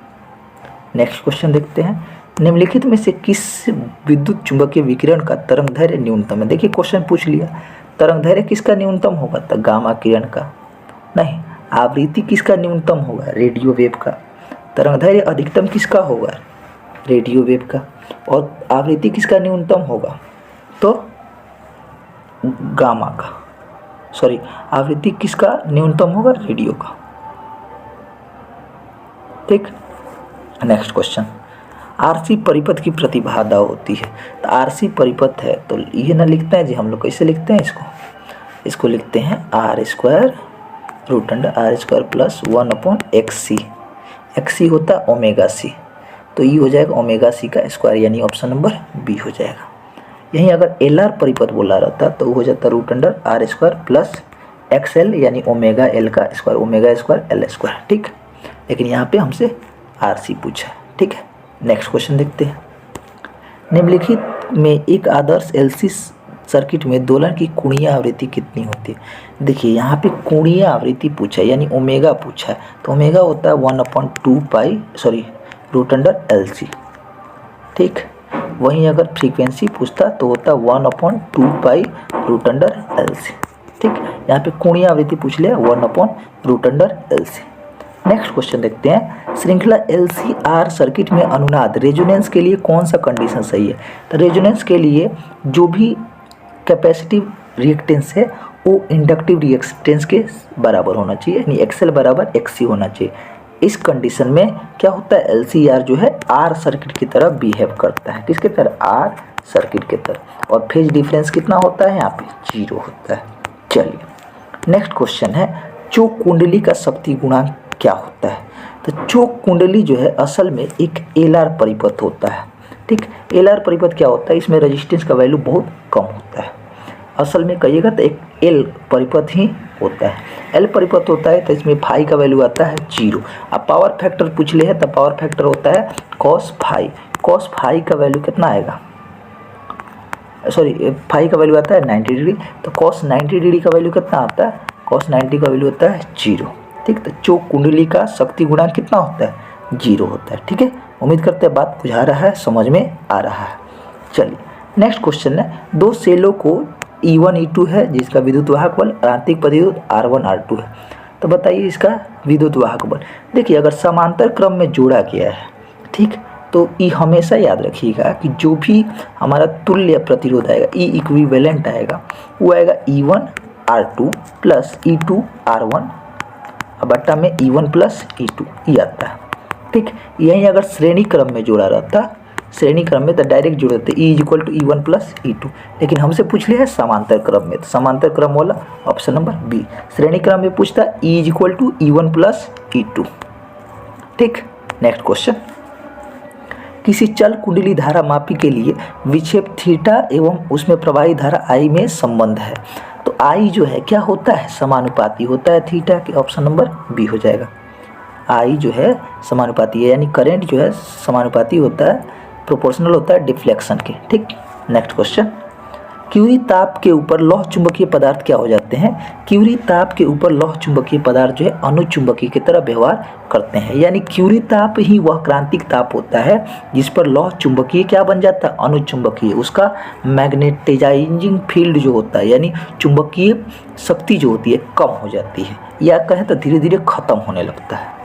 नेक्स्ट क्वेश्चन देखते हैं, निम्नलिखित में से किस विद्युत चुंबकीय विकिरण का तरंगदैर्घ्य न्यूनतम है। देखिए क्वेश्चन पूछ लिया, तरंगदैर्घ्य किसका न्यूनतम होगा, तो गामा किरण का, नहीं आवृत्ति किसका न्यूनतम होगा, रेडियो वेव का, तरंगदैर्घ्य अधिकतम किसका होगा, रेडियो वेव का, और आवृत्ति किसका न्यूनतम होगा, तो गामा का, सॉरी आवृत्ति किसका न्यूनतम होगा, रेडियो का। ठीक, नेक्स्ट क्वेश्चन, आरसी परिपथ की प्रतिबाधा होती है, तो आरसी परिपथ है तो ये ना लिखते हैं जी हम लोग, कैसे लिखते हैं इसको लिखते हैं r² √r² + 1/xc, xc होता है ओमेगा सी, तो ये हो जाएगा ओमेगा सी का स्क्वायर, यानी ऑप्शन नंबर बी हो जाएगा। यहीं अगर एल आर परिपथ बोला रहता तो वो हो जाता √r² + xl यानी ओमेगा एल का square, omega square L square. ठीक, लेकिन यहाँ पे हमसे आरसी पूछा है। ठीक है, नेक्स्ट क्वेश्चन देखते हैं, निम्नलिखित में एक आदर्श एलसी सर्किट में दोलन की कोणीय आवृत्ति कितनी होती है। देखिए यहाँ पे कोणीय आवृत्ति पूछा है यानी ओमेगा पूछा है, तो ओमेगा होता है 1/2π√LC। ठीक, वहीं अगर फ्रीक्वेंसी पूछता तो होता 1/2π√LC। ठीक, यहाँ पे कोणीय आवृत्ति पूछ लिया 1/√LC। नेक्स्ट क्वेश्चन देखते हैं, श्रृंखला LCR सर्किट में अनुनाद रेजोनेंस के लिए कौन सा कंडीशन सही है। तो रेजोनेंस के लिए जो भी कैपेसिटिव रिएक्टेंस है वो इंडक्टिव रिएक्टेंस के बराबर होना चाहिए, यानी XL = XC होना चाहिए। इस कंडीशन में क्या होता है, LCR जो है R सर्किट की तरह बिहेव करता है, किसके तरह, R सर्किट के तरफ, और फेज डिफरेंस कितना होता है यहाँ पे 0 होता है। चलिए नेक्स्ट क्वेश्चन है, चोक कुंडली का शक्ति गुणांक क्या होता है? तो चोक कुंडली जो है असल में एक एलआर परिपथ होता है। ठीक, एलआर परिपथ क्या होता है, इसमें रेजिस्टेंस का वैल्यू बहुत कम होता है। असल में कहिएगा तो एक एल परिपथ ही होता है। एल परिपथ होता है तो इसमें फाई का वैल्यू आता है 0। अब पावर फैक्टर पूछ ले है तो पावर फैक्टर होता है कॉस फाई। कॉस फाई का वैल्यू कितना आएगा, सॉरी फाई का वैल्यू आता है 90 डिग्री, तो कॉस 90 डिग्री का वैल्यू कितना आता है, कॉस 90 का वैल्यू होता है 0। ठीक, तो चोक कुंडली का शक्ति गुणांक कितना होता है 0 होता है। ठीक है, उम्मीद करते हैं बात बुझा रहा है, समझ में आ रहा है। चलिए नेक्स्ट क्वेश्चन है, दो सेलों को E1 E2 है जिसका विद्युत वाहक बल आंतरिक प्रतिरोध R1 R2 है, तो बताइए इसका विद्युत वाहक बल। देखिए अगर समांतर क्रम में जोड़ा गया है, ठीक, तो ये हमेशा याद रखिएगा कि जो भी हमारा तुल्य प्रतिरोध आएगा, ई इक्विवेलेंट आएगा, वो आएगा E1 R2 plus E2 R1 बट्टा में E1 प्लस E2 ये आता है। ठीक, यही अगर श्रेणी क्रम में जोड़ा रहता, श्रेणी क्रम में तो डायरेक्ट जोड़ देते E equal to E1 plus E2, लेकिन हमसे पूछ लिया है समांतर क्रम में, तो समांतर क्रम वाला ऑप्शन नंबर बी। श्रेणी क्रम में पूछता E equal to E1 plus E2। ठीक, नेक्स्ट क्वेश्चन, किसी चल कुंडली धारा मापी के लिए विक्षेप थीटा एवं उसमें प्रवाही धारा I में संबंध है, तो I जो है क्या होता है, समानुपाती होता है थीटा के, ऑप्शन नंबर बी हो जाएगा। I जो है समानुपाती है, यानी करंट जो है समानुपाती होता है, प्रोपोर्शनल होता है डिफ्लेक्शन के। ठीक, नेक्स्ट क्वेश्चन, क्यूरी ताप के ऊपर लौह चुंबकीय पदार्थ क्या हो जाते हैं? क्यूरी ताप के ऊपर लौह चुंबकीय पदार्थ जो है अनुचुंबकीय की तरह व्यवहार करते हैं, यानी क्यूरी ताप ही वह क्रांतिक ताप होता है जिस पर लौह चुंबकीय क्या बन जाता है, अनुचुंबकीय। उसका मैग्नेटाइजिंग फील्ड जो होता है, यानी चुंबकीय शक्ति जो होती है कम हो जाती है, या कहें तो धीरे धीरे खत्म होने लगता है।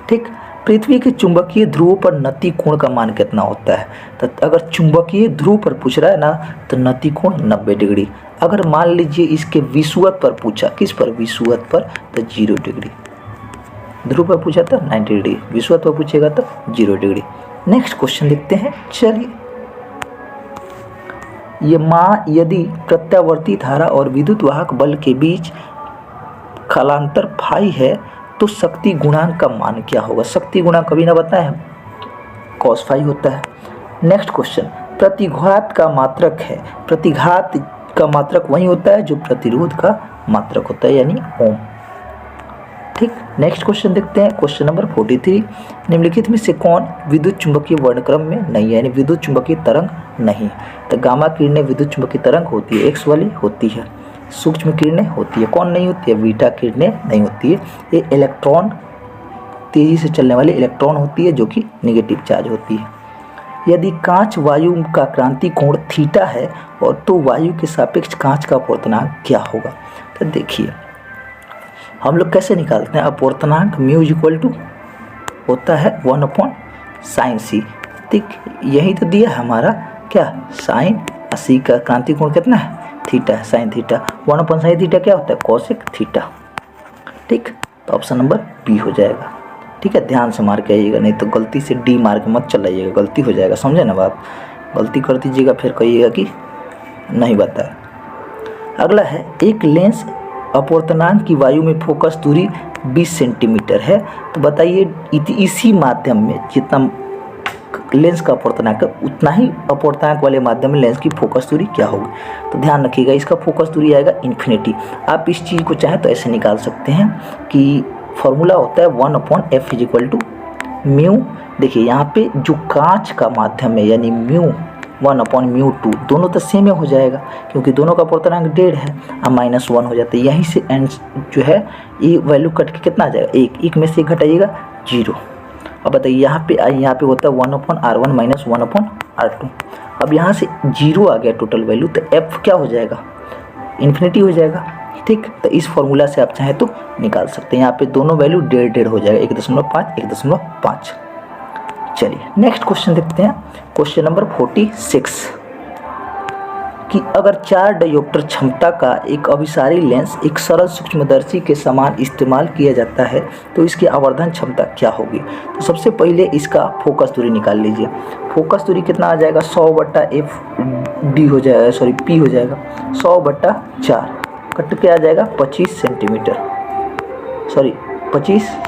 ठीक, पृथ्वी के चुंबकीय ध्रुवों पर नति कोण का मान कितना होता है? तो अगर चुंबकीय ध्रुव पर पूछ रहा है ना, तो नति कोण 90 डिग्री। अगर मान लीजिए इसके विषुवत पर पूछा, किस पर, विषुवत पर, तो 0 डिग्री। ध्रुव पर पूछा तो 90 डिग्री, विषुवत पर पूछेगा तो 0 डिग्री। नेक्स्ट क्वेश्चन देखते हैं। चलिए, ये यदि प्रत्यावर्ती धारा और विद्युत वाहक बल के बीच कालांतर फाई है तो शक्ति गुणांक का मान क्या होगा? शक्ति गुणांक कभी ना बताएं, कॉस फाई होता है। नेक्स्ट क्वेश्चन, प्रतिघात का मात्रक है, प्रतिघात का मात्रक वही होता है जो प्रतिरोध का मात्रक होता है, यानी ओम। ठीक, नेक्स्ट क्वेश्चन देखते हैं, क्वेश्चन नंबर 43, निम्नलिखित में से कौन विद्युत चुंबकीय वर्णक्रम में नहीं है, यानी विद्युत चुंबकीय तरंग नहीं। तो गामा किरणें विद्युत चुंबकीय तरंग होती है, एक्स वाली होती है। सूक्ष्म किरणें होती है, कौन नहीं होती है, बीटा किरणें नहीं होती है। ये इलेक्ट्रॉन, तेजी से चलने वाली इलेक्ट्रॉन होती है जो कि नेगेटिव चार्ज होती है। यदि कांच वायु का क्रांति कोण थीटा है और तो वायु के सापेक्ष कांच का अपवर्तनांक क्या होगा? तो देखिए हम लोग कैसे निकालते हैं, अपवर्तनांक म्यू इक्वल टू होता है 1/sin c। ठीक, यही तो दिया है हमारा क्या, साइन सी का क्रांति कोण कितना है, थीटा है, साइन थीटा। 1/sin थीटा क्या होता है, कोसेक थीटा। ठीक, तो ऑप्शन नंबर बी हो जाएगा। ठीक है, ध्यान से मार के आइएगा, नहीं तो गलती से डी मार के मत चलाइएगा, गलती हो जाएगा, समझे ना बात। गलती कर दीजिएगा फिर कहिएगा कि नहीं बताया। अगला है, एक लेंस अपवर्तनांक की वायु में फोकस दूरी 20 सेंटीमीटर है, तो बताइए इसी माध्यम में जितना लेंस का अपवर्तनांक उतना ही अपवर्तनांक वाले माध्यम में लेंस की फोकस दूरी क्या होगी? तो ध्यान रखिएगा, इसका फोकस दूरी आएगा इन्फिनिटी। आप इस चीज़ को चाहें तो ऐसे निकाल सकते हैं कि फॉर्मूला होता है 1/f इक्वल टू म्यू। देखिए यहाँ पे जो कांच का माध्यम है, यानी म्यू 1/μ2, दोनों तो सेम हो जाएगा क्योंकि दोनों का अपवर्तनांक 1.5 है, अब -1 हो जाता है। यहीं से एंड जो है ये वैल्यू कट के कितना आ जाएगा, एक में से एक घटाइएगा 0। अब बताइए यहाँ पे होता है 1/r1 - 1/r2। अब यहाँ से 0 आ गया टोटल वैल्यू, तो f क्या हो जाएगा, इन्फिनिटी हो जाएगा। ठीक, तो इस फॉर्मूला से आप चाहें तो निकाल सकते हैं। यहाँ पे दोनों वैल्यू 1.5 हो जाएगा, 1.5 1.5। चलिए नेक्स्ट क्वेश्चन देखते हैं, क्वेश्चन नंबर 46। कि अगर 4 डायोप्टर क्षमता का एक अभिसारी लेंस एक सरल सूक्ष्मदर्शी के समान इस्तेमाल किया जाता है तो इसकी आवर्धन क्षमता क्या होगी। तो सबसे पहले इसका फोकस दूरी निकाल लीजिए। फोकस दूरी कितना आ जाएगा, 100/f हो जाएगा, p हो जाएगा 100/4 कट के आ जाएगा 25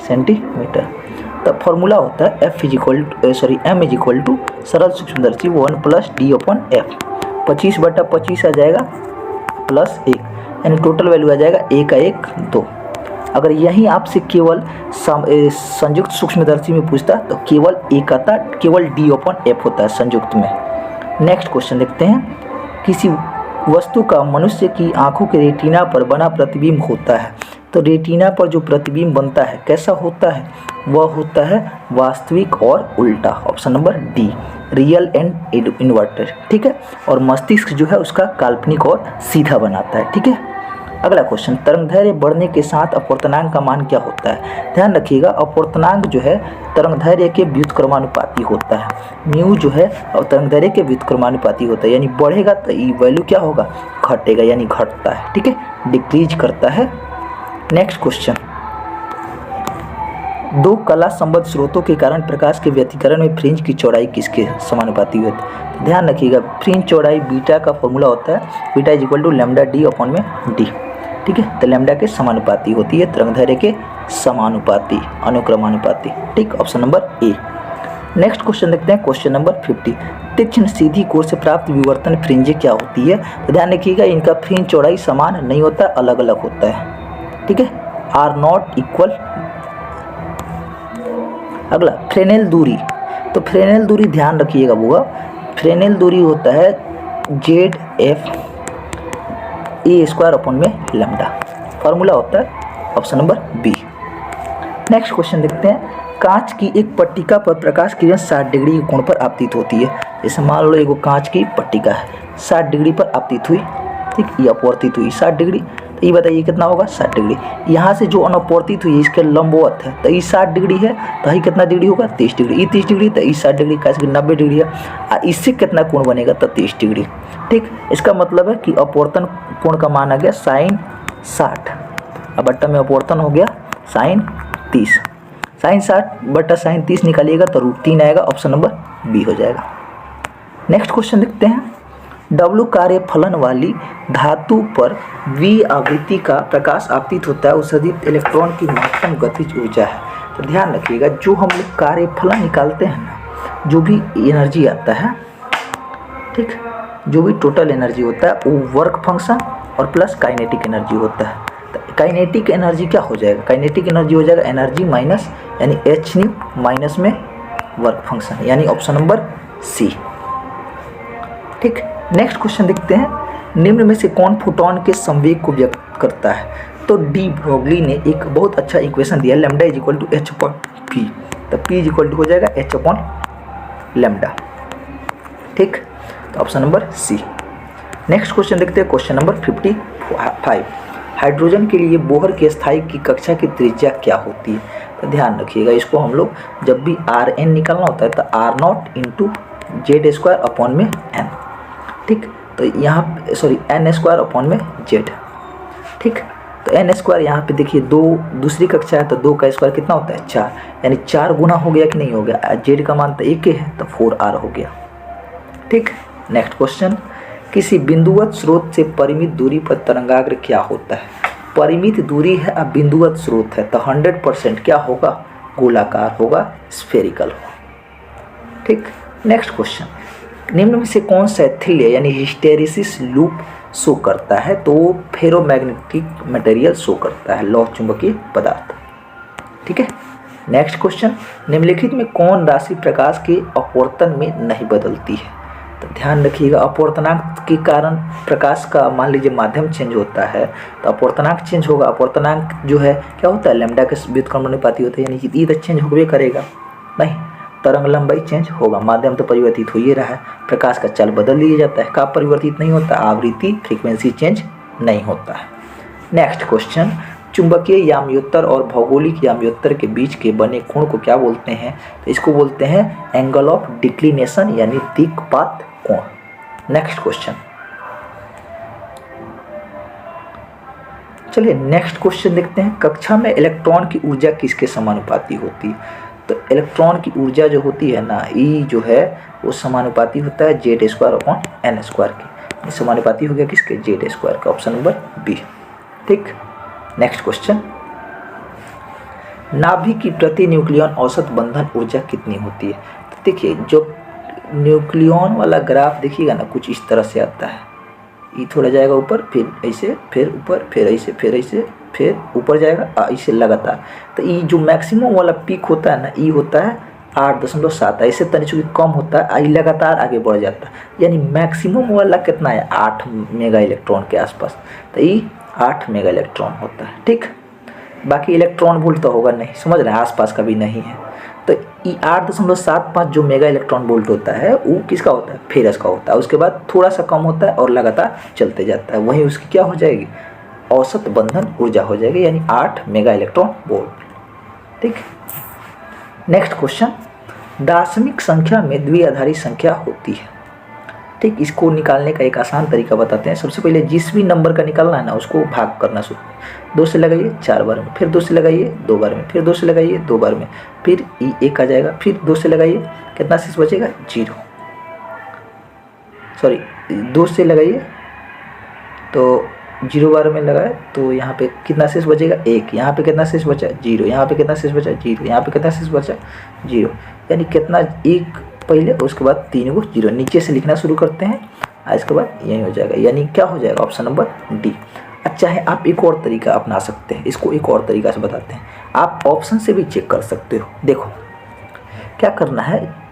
सेंटीमीटर। तब फॉर्मूला होता है m = सरल सूक्ष्मदर्शी 1 + d/f। 25/25 आ जाएगा +1, यानी टोटल वैल्यू आ जाएगा 1 का 1 2। अगर यही आपसे केवल संयुक्त सूक्ष्मदर्शी में पूछता तो केवल एक आता, केवल d/f होता है संयुक्त में। नेक्स्ट क्वेश्चन देखते हैं। किसी वस्तु का मनुष्य की आंखों के रेटिना पर बना प्रतिबिंब होता है, तो रेटिना पर जो प्रतिबिंब बनता है कैसा होता है, वह होता है वास्तविक और उल्टा। Option number D, real and inverted. ठीक है, और मस्तिष्क जो है उसका काल्पनिक और सीधा बनाता है। ठीक है, अगला क्वेश्चन, तरंगदैर्घ्य बढ़ने के साथ अपवर्तनांक का मान क्या होता है। ध्यान रखिएगा, अपवर्तनांक जो है तरंगदैर्घ्य के व्युत्क्रमानुपाती होता है। म्यू जो है तरंगदैर्घ्य के व्युत्क्रमानुपाती होता है, यानी बढ़ेगा तो ये वैल्यू क्या होगा, घटेगा, यानी घटता है। ठीक है, डिक्रीज करता है। नेक्स्ट क्वेश्चन, दो कला संबद्ध स्रोतों के कारण प्रकाश के व्यतिकरण में फ्रिंज की चौड़ाई किसके समानुपाती होती है। ध्यान रखिएगा, फ्रिंज चौड़ाई बीटा का फॉर्मूला होता है बीटा = λd/d। ठीक है, तो लैम्डा के समानुपाती होती है, तरंगदैर्घ्य के समानुपाती, अनुक्रमानुपाती। ठीक, option number A. Next question देखते हैं, क्वेश्चन नंबर 50। तीक्ष्ण सीधी कोण से प्राप्त विवर्तन फ्रिंजें क्या होती है। तो ध्यान रखिएगा, इनका फ्रिंज चौड़ाई समान नहीं होता, अलग अलग होता है। ठीक है, R0 इक्वल। अगला फ्रेनेल दूरी, तो फ्रेनेल दूरी ध्यान रखिएगा बुआ, फ्रेनेल दूरी होता है ZF A²/λ। फार्मूला होता है option number B. Next question देखते हैं, कांच की एक पट्टिका पर प्रकाश किरण 60 डिग्री के कोण पर आपतित होती है। जैसे मान लो एगो कांच की पट्टिका है, 60 डिग्री पर आपतित हुई। ठीक, ये अपवर्तित हुई 60 डिग्री, तो ये बताइए कितना होगा, 60 डिग्री। यहाँ से जो अनपवर्तित हुई इसके लंबवत है, तो ये 60 डिग्री है, तो ये कितना डिग्री होगा, 30 डिग्री। ये 30 डिग्री, तो ये 60 डिग्री का 90 डिग्री है, और इससे कितना कोण बनेगा, तो 30 डिग्री। ठीक, इसका मतलब है कि अपवर्तन कोण का मान आ गया sin 60, अब बट्टा में अपवर्तन हो गया sin 30। sin 60/sin 30 निकालिएगा तो √3 आएगा, ऑप्शन नंबर बी हो जाएगा। नेक्स्ट क्वेश्चन देखते हैं, W कार्य फलन वाली धातु पर V आवृत्ति का प्रकाश आपतित होता है, उस अधिक इलेक्ट्रॉन की महत्तम गतिज ऊर्जा है। तो ध्यान रखिएगा, जो हम लोग कार्य फलन निकालते हैं ना, जो भी एनर्जी आता है, ठीक, जो भी टोटल एनर्जी होता है वो वर्क फंक्शन और प्लस काइनेटिक एनर्जी होता है। तो काइनेटिक एनर्जी क्या हो जाएगा, काइनेटिक एनर्जी हो जाएगा एनर्जी माइनस, यानी h माइनस में वर्क फंक्शन, यानी ऑप्शन नंबर सी। ठीक, नेक्स्ट क्वेश्चन देखते हैं, निम्न में से कौन फोटोन के संवेग को व्यक्त करता है। तो डी ब्रोगली ने एक बहुत अच्छा इक्वेशन दिया, λ = h/p, तो p हो जाएगा h/λ। ठीक, तो option number C. Next question देखते हैं, क्वेश्चन नंबर 55। हाइड्रोजन के लिए बोहर के स्थायी की कक्षा की त्रिज्या क्या होती है। तो ध्यान रखिएगा, इसको हम लोग जब भी Rn निकालना होता है तो R0 × Z²/n। ठीक, तो यहाँ n²/z। ठीक, तो n² यहाँ पे देखिए, दो दूसरी कक्षा है तो 2 का स्क्वायर कितना होता है, 4, यानी 4 गुना हो गया कि नहीं हो गया। z का मान तो 1 है, तो 4r हो गया। ठीक, नेक्स्ट क्वेश्चन, किसी बिंदुवत स्रोत से परिमित दूरी पर तरंगाग्र क्या होता है। परिमित दूरी है, अब बिंदुवत स्रोत है, तो 100% क्या होगा, गोलाकार होगा, स्फेरिकल होगा। ठीक, नेक्स्ट क्वेश्चन, निम्न में से कौन शैथिल्य यानी हिस्टेरिसिस लूप शो करता है। तो फेरोमैग्नेटिक मटेरियल शो करता है, लौह चुंबकीय पदार्थ। ठीक है, नेक्स्ट क्वेश्चन, निम्नलिखित में कौन राशि प्रकाश के अपवर्तन में नहीं बदलती है। तो ध्यान रखिएगा, अपवर्तनांक के कारण प्रकाश का मान लीजिए माध्यम चेंज होता है तो अपवर्तनांक चेंज होगा। अपवर्तनांक जो है क्या होता है, लैम्डा के व्युत्क्रमानुपाती होता है, यानी ये तो चेंज होबे करेगा नहीं, तरंग लंबाई चेंज होगा, माध्यम तो परिवर्तित हो ही रहा है, प्रकाश का चल बदल लिया जाता है, का परिवर्तित नहीं होता, आवृत्ति फ्रीक्वेंसी चेंज नहीं होता है। नेक्स्ट क्वेश्चन, चुंबकीय याम्योत्तर और भौगोलिक याम्योत्तर के बीच के बने कोण को क्या बोलते हैं। तो इसको बोलते हैं एंगल ऑफ डिक्लिनेशन, यानी दिक्पात कोण। नेक्स्ट क्वेश्चन, चलिए नेक्स्ट क्वेश्चन देखते हैं। कक्षा में इलेक्ट्रॉन की ऊर्जा किसके समानुपाती होती है? तो इलेक्ट्रॉन की ऊर्जा जो होती है ना, ई जो है वो समानुपाती होता है Z square upon N square की। समानुपाती हो गया किसके? जेड स्क्वायर का, ऑप्शन नंबर बी। ठीक, नेक्स्ट क्वेश्चन। नाभिक की प्रति न्यूक्लियन औसत बंधन ऊर्जा कितनी होती है? तो देखिए जो न्यूक्लियन वाला ग्राफ देखिएगा ना, कुछ इस तरह से आता है। ई थोड़ा जाएगा ऊपर, फिर ऐसे, फिर ऊपर, फिर ऐसे, फिर ऐसे, फिर ऊपर जाएगा ऐसे लगातार। तो ई जो मैक्सिमम वाला पीक होता है ना, ई होता है 8.7। ऐसे तनि चूँकि कम होता है, आई लगातार आगे बढ़ जाता है। यानी मैक्सिमम वाला कितना है? 8 मेगा इलेक्ट्रॉन के आसपास। तो ई 8 मेगा इलेक्ट्रॉन होता है। ठीक, बाकी इलेक्ट्रॉन वोल्ट तो होगा नहीं, समझ रहे हैं, आसपास का भी नहीं है। तो ई 8.75 जो मेगा इलेक्ट्रॉन वोल्ट होता है वो किसका होता है? फेरस का होता है। उसके बाद थोड़ा सा कम होता है और लगातार चलते जाता है। वहीं उसकी क्या हो जाएगी? औसत बंधन ऊर्जा हो जाएगी, यानी 8 मेगा इलेक्ट्रॉन वोल्ट। ठीक, नेक्स्ट क्वेश्चन। दार्शनिक संख्या में द्विआधारी संख्या होती है। ठीक, इसको निकालने का एक आसान तरीका बताते हैं। सबसे पहले जिस भी नंबर का निकालना है ना, उसको भाग करना शुरू। 2 से लगाइए 4 बार में, फिर 2 से लगाइए 2 बार में, फिर 2 से लगाइए 2 बार में, फिर ई 1 आ जाएगा, फिर 2 से लगाइए, कितना शेष बचेगा? 0। सॉरी, 2 से लगाइए तो 0 बार में लगाए तो यहाँ पे कितना शेष बचेगा? 1। यहाँ पे कितना शेष बचा? 0। यहाँ पे कितना शेष बचा? 0। यहाँ पे कितना शेष बचा? 0। यानी कितना? 1 पहले, उसके बाद 3 को 0। नीचे से लिखना शुरू करते हैं, इसके बाद यही हो जाएगा। यानी क्या हो जाएगा? Option number D. अच्छा है, आप एक और तरीका अपना सकते हैं। इसको एक और तरीका से बताते हैं। आप ऑप्शन से भी चेक कर सकते हो। देखो क्या करना है,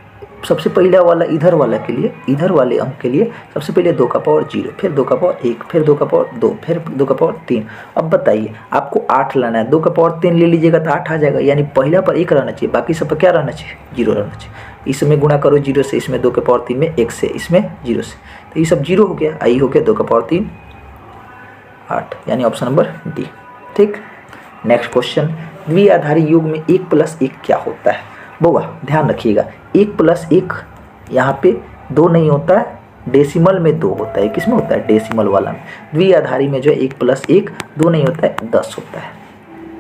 सबसे पहला वाला इधर वाला के लिए, इधर वाले अंक के लिए सबसे पहले 2 का पावर 0, फिर 2 का पावर 1, फिर 2 का पावर 2, फिर 2 का पावर 3। अब बताइए आपको 8 लाना है। 2 का पावर 3 ले लीजिएगा तो 8 आ जाएगा। यानी पहला पर 1 रहना चाहिए, बाकी सब पर क्या रहना चाहिए? 0 रहना चाहिए। इसमें गुणा करो 0 से, इसमें 2 के पावर 3 में 1 से, इसमें 0 से, तो ये सब 0 हो गया। आई हो गया 2 का पावर 3 8, यानी ऑप्शन नंबर डी। ठीक, नेक्स्ट क्वेश्चन। द्विआधारी युग में 1 + 1 क्या होता है? बउआ ध्यान रखिएगा, 1 + 1 यहाँ पे 2 नहीं होता है, डेसिमल में 2 होता है। किस में होता है? डेसिमल वाला में। द्विआधारी में जो है 1 + 1 2 नहीं होता है, 10 होता है,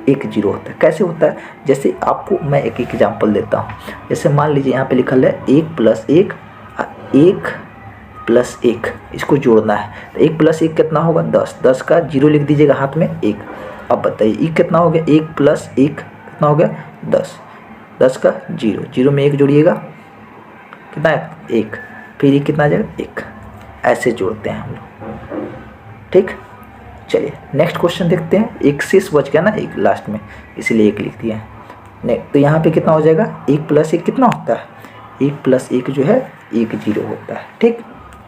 1 0 होता है। कैसे होता है? जैसे आपको मैं एक एग्जाम्पल देता हूँ। जैसे मान लीजिए यहाँ पे लिखल है 1 + 1 1 + 1, इसको जोड़ना है। तो 1 + 1 कितना होगा? 10। 10 का 0 लिख दीजिएगा हाथ में 1। अब बताइए ये कितना हो गया? 1 + 1 कितना हो गया? 10। 10 का 0, 0 में 1 जोड़िएगा, कितना है? 1। फिर ये कितना आ जाएगा? 1। ऐसे जोड़ते हैं हम लोग। ठीक, चलिए नेक्स्ट क्वेश्चन देखते हैं। एक शेष बच गया ना, एक लास्ट में, इसीलिए 1 लिख दिया है। तो यहाँ पे कितना हो जाएगा? 1 + 1 कितना होता है? 1 + 1 जो है 1 0 होता है। ठीक,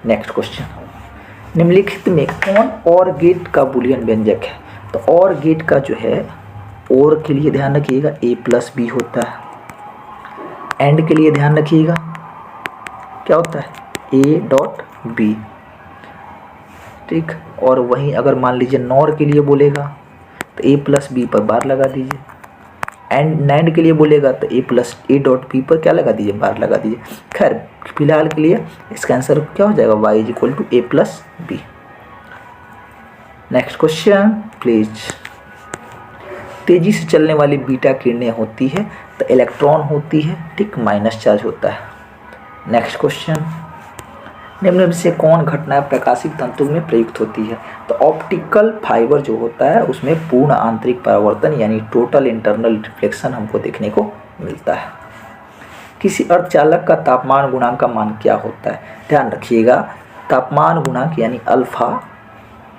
नेक्स्ट क्वेश्चन। निम्नलिखित में कौन और गेट का बूलियन व्यंजक है? तो और गेट का जो है, और के लिए ध्यान रखिएगा a + b होता है। एंड के लिए ध्यान रखिएगा क्या होता है? a.b। ठीक, और वहीं अगर मान लीजिए नॉर के लिए बोलेगा तो a + b पर बार लगा दीजिए। एंड नैंड के लिए बोलेगा तो a.b पर क्या लगा दीजिए? बार लगा दीजिए। खैर फिलहाल के लिए इसका आंसर क्या हो जाएगा? y = a + b। Next question please. तेजी से चलने वाली बीटा किरणें होती है तो इलेक्ट्रॉन होती है, ठीक, माइनस चार्ज होता है। Next question. निम्न में से कौन घटना प्रकाशित तंतु में प्रयुक्त होती है? तो ऑप्टिकल फाइबर जो होता है उसमें पूर्ण आंतरिक परावर्तन यानी टोटल इंटरनल रिफ्लेक्शन हमको देखने को मिलता है। किसी अर्धचालक का तापमान गुणांक का मान क्या होता है? ध्यान रखिएगा, तापमान गुणांक यानी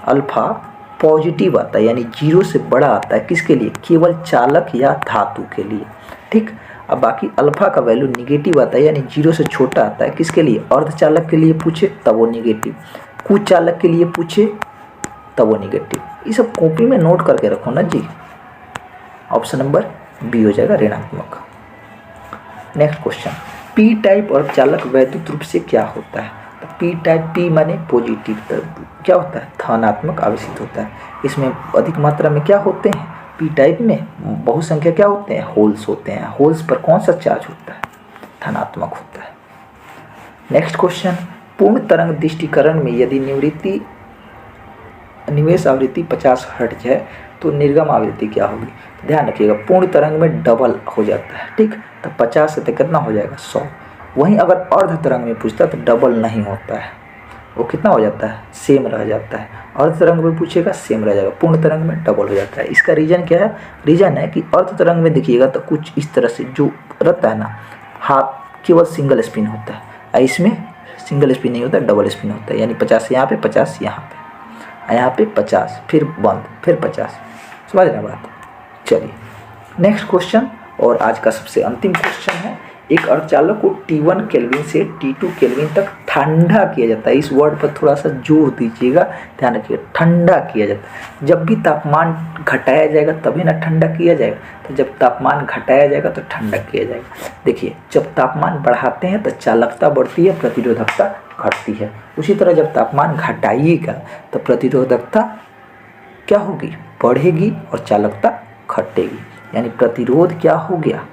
अल्फा पॉजिटिव आता है, यानी 0 से बड़ा आता है। किसके लिए? केवल चालक या धातु के लिए। ठीक, अब बाकी अल्फा का वैल्यू निगेटिव आता है, यानी 0 से छोटा आता है। किसके लिए? अर्धचालक के लिए पूछे तब वो निगेटिव, कुचालक के लिए पूछे तब वो निगेटिव। ये सब कॉपी में नोट करके रखो ना जी। ऑप्शन नंबर बी हो जाएगा ऋणात्मक। Next question. पी टाइप अर्धचालक वैद्युत रूप से क्या होता है? तो पी टाइप, पी माने पॉजिटिव, क्या होता है? धनात्मक आवेशित होता है। इसमें अधिक मात्रा में क्या होते हैं? पी टाइप में बहुसंख्या क्या होते हैं? होल्स होते हैं। होल्स पर कौन सा चार्ज होता है? धनात्मक होता है। Next question. पूर्ण तरंग दृष्टिकरण में यदि निवेश आवृत्ति 50 हर्ट्ज है तो निर्गम आवृत्ति क्या होगी? ध्यान रखिएगा, पूर्ण तरंग में डबल हो जाता है, ठीक। तो 50 से तो कितना हो जाएगा? 100। वहीं अगर अर्ध तरंग में पूछता तो डबल नहीं होता है, वो कितना हो जाता है? सेम रह जाता है। अर्ध तरंग में पूछेगा सेम रह जाएगा, पूर्ण तरंग में डबल हो जाता है। इसका रीजन क्या है? रीजन है कि अर्ध तरंग में देखिएगा तो कुछ इस तरह से जो रहता है ना, हाफ केवल सिंगल स्पिन होता है, इसमें सिंगल स्पिन नहीं होता, डबल स्पिन होता है। यानी 50 यहाँ पे, 50 यहाँ पे, यहाँ पे 50, फिर बंद, फिर 50। समझ रहे हैं बात? चलिए नेक्स्ट क्वेश्चन, और आज का सबसे अंतिम क्वेश्चन है। एक अर्धचालक को T1 केल्विन से T2 केल्विन तक ठंडा किया जाता है। इस वर्ड पर थोड़ा सा जोर दीजिएगा, ध्यान रखिएगा, ठंडा किया जाता है। जब भी तापमान घटाया जाएगा तभी ना ठंडा किया जाएगा, तो जब तापमान घटाया जाएगा तो ठंडा किया जाएगा। देखिए, जब तापमान बढ़ाते हैं तो चालकता बढ़ती है, प्रतिरोधकता घटती है। उसी तरह जब तापमान घटाइएगा तो प्रतिरोधकता क्या होगी? बढ़ेगी, और चालकता घटेगी। यानी प्रतिरोध क्या हो गया?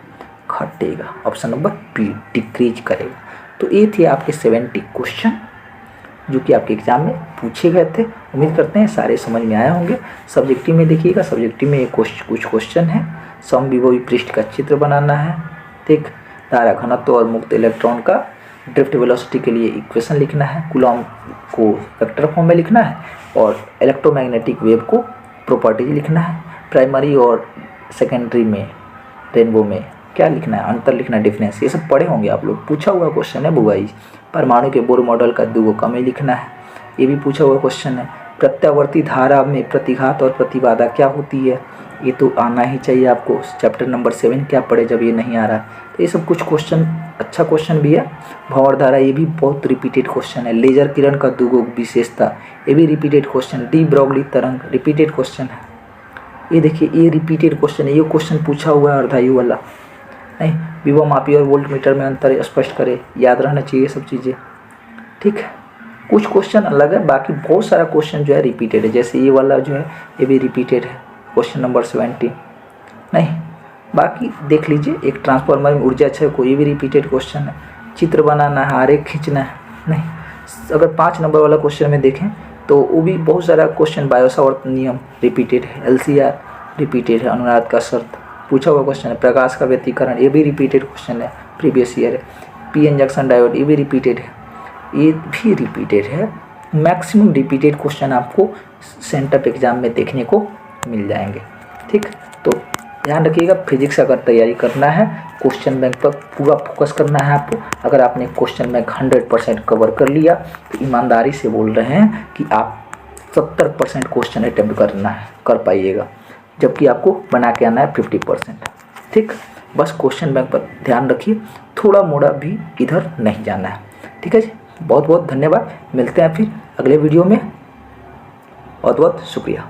घटेगा। ऑप्शन नंबर बी, डिक्रीज करेगा। तो ये थे आपके 70 क्वेश्चन जो कि आपके एग्जाम में पूछे गए थे। उम्मीद करते हैं सारे समझ में आए होंगे। सब्जेक्टिव में देखिएगा, सब्जेक्टिव में कुछ क्वेश्चन है। समविभवी पृष्ठ का चित्र बनाना है, ठीक। धारा घनत्व और मुक्त इलेक्ट्रॉन का ड्रिफ्ट वेलोसिटी के लिए इक्वेशन लिखना है। कूलॉम को वेक्टर फॉर्म में लिखना है, और इलेक्ट्रोमैग्नेटिक वेव को प्रॉपर्टीज लिखना है। प्राइमरी और सेकेंडरी में, रेनबो में क्या लिखना है? अंतर लिखना है, डिफरेंस। ये सब पढ़े होंगे आप लोग, पूछा हुआ क्वेश्चन है बुआई। परमाणु के बोर मॉडल का 2 कमी लिखना है, ये भी पूछा हुआ क्वेश्चन है। प्रत्यावर्ती धारा में प्रतिघात और प्रतिबाधा क्या होती है? ये तो आना ही चाहिए आपको। चैप्टर नंबर 7 क्या पढ़े जब ये नहीं आ रहा है? तो ये सब कुछ क्वेश्चन, अच्छा क्वेश्चन भी है। भंवर धारा, ये भी बहुत रिपीटेड क्वेश्चन है। लेजर किरण का 2 विशेषता, ये भी रिपीटेड क्वेश्चन। डी ब्रॉगली तरंग, रिपीटेड क्वेश्चन है। ये देखिए, ये रिपीटेड क्वेश्चन है। ये क्वेश्चन पूछा हुआ है अर्धायु वाला। नहीं, विभव मापी और वोल्ट मीटर में अंतर स्पष्ट करें, याद रहना चाहिए सब चीज़ें, ठीक है। कुछ क्वेश्चन अलग है, बाकी बहुत सारा क्वेश्चन जो है रिपीटेड है। जैसे ये वाला जो है ये भी रिपीटेड है, क्वेश्चन नंबर 70। नहीं, बाकी देख लीजिए। एक ट्रांसफार्मर में ऊर्जा क्षय को, ये भी रिपीटेड क्वेश्चन है। चित्र बनाना है, आरेख खींचना है। नहीं, अगर 5 नंबर वाला क्वेश्चन में देखें तो वो भी बहुत सारा क्वेश्चन। बायोसावर्त नियम रिपीटेड है, LCR रिपीटेड है, अनुनाद का शर्त पूछा हुआ क्वेश्चन है। प्रकाश का व्यतिकरण, ये भी रिपीटेड क्वेश्चन है, प्रीवियस ईयर है। पी-एन जंक्शन डायोड, ये भी रिपीटेड है, ये भी रिपीटेड है। मैक्सिमम रिपीटेड क्वेश्चन आपको सेंटअप एग्जाम में देखने को मिल जाएंगे, ठीक। तो ध्यान रखिएगा, फिजिक्स अगर तैयारी करना है, क्वेश्चन बैंक पर पूरा फोकस करना है आपको। अगर आपने क्वेश्चन बैंक 100% कवर कर लिया तो ईमानदारी से बोल रहे हैं कि आप 70% क्वेश्चन अटेम्प्ट कर पाइएगा, जबकि आपको बना के आना है 50%, ठीक। बस क्वेश्चन बैंक पर ध्यान रखिए, थोड़ा मोड़ा भी इधर नहीं जाना है, ठीक है जी। बहुत बहुत धन्यवाद, मिलते हैं फिर अगले वीडियो में। बहुत बहुत शुक्रिया।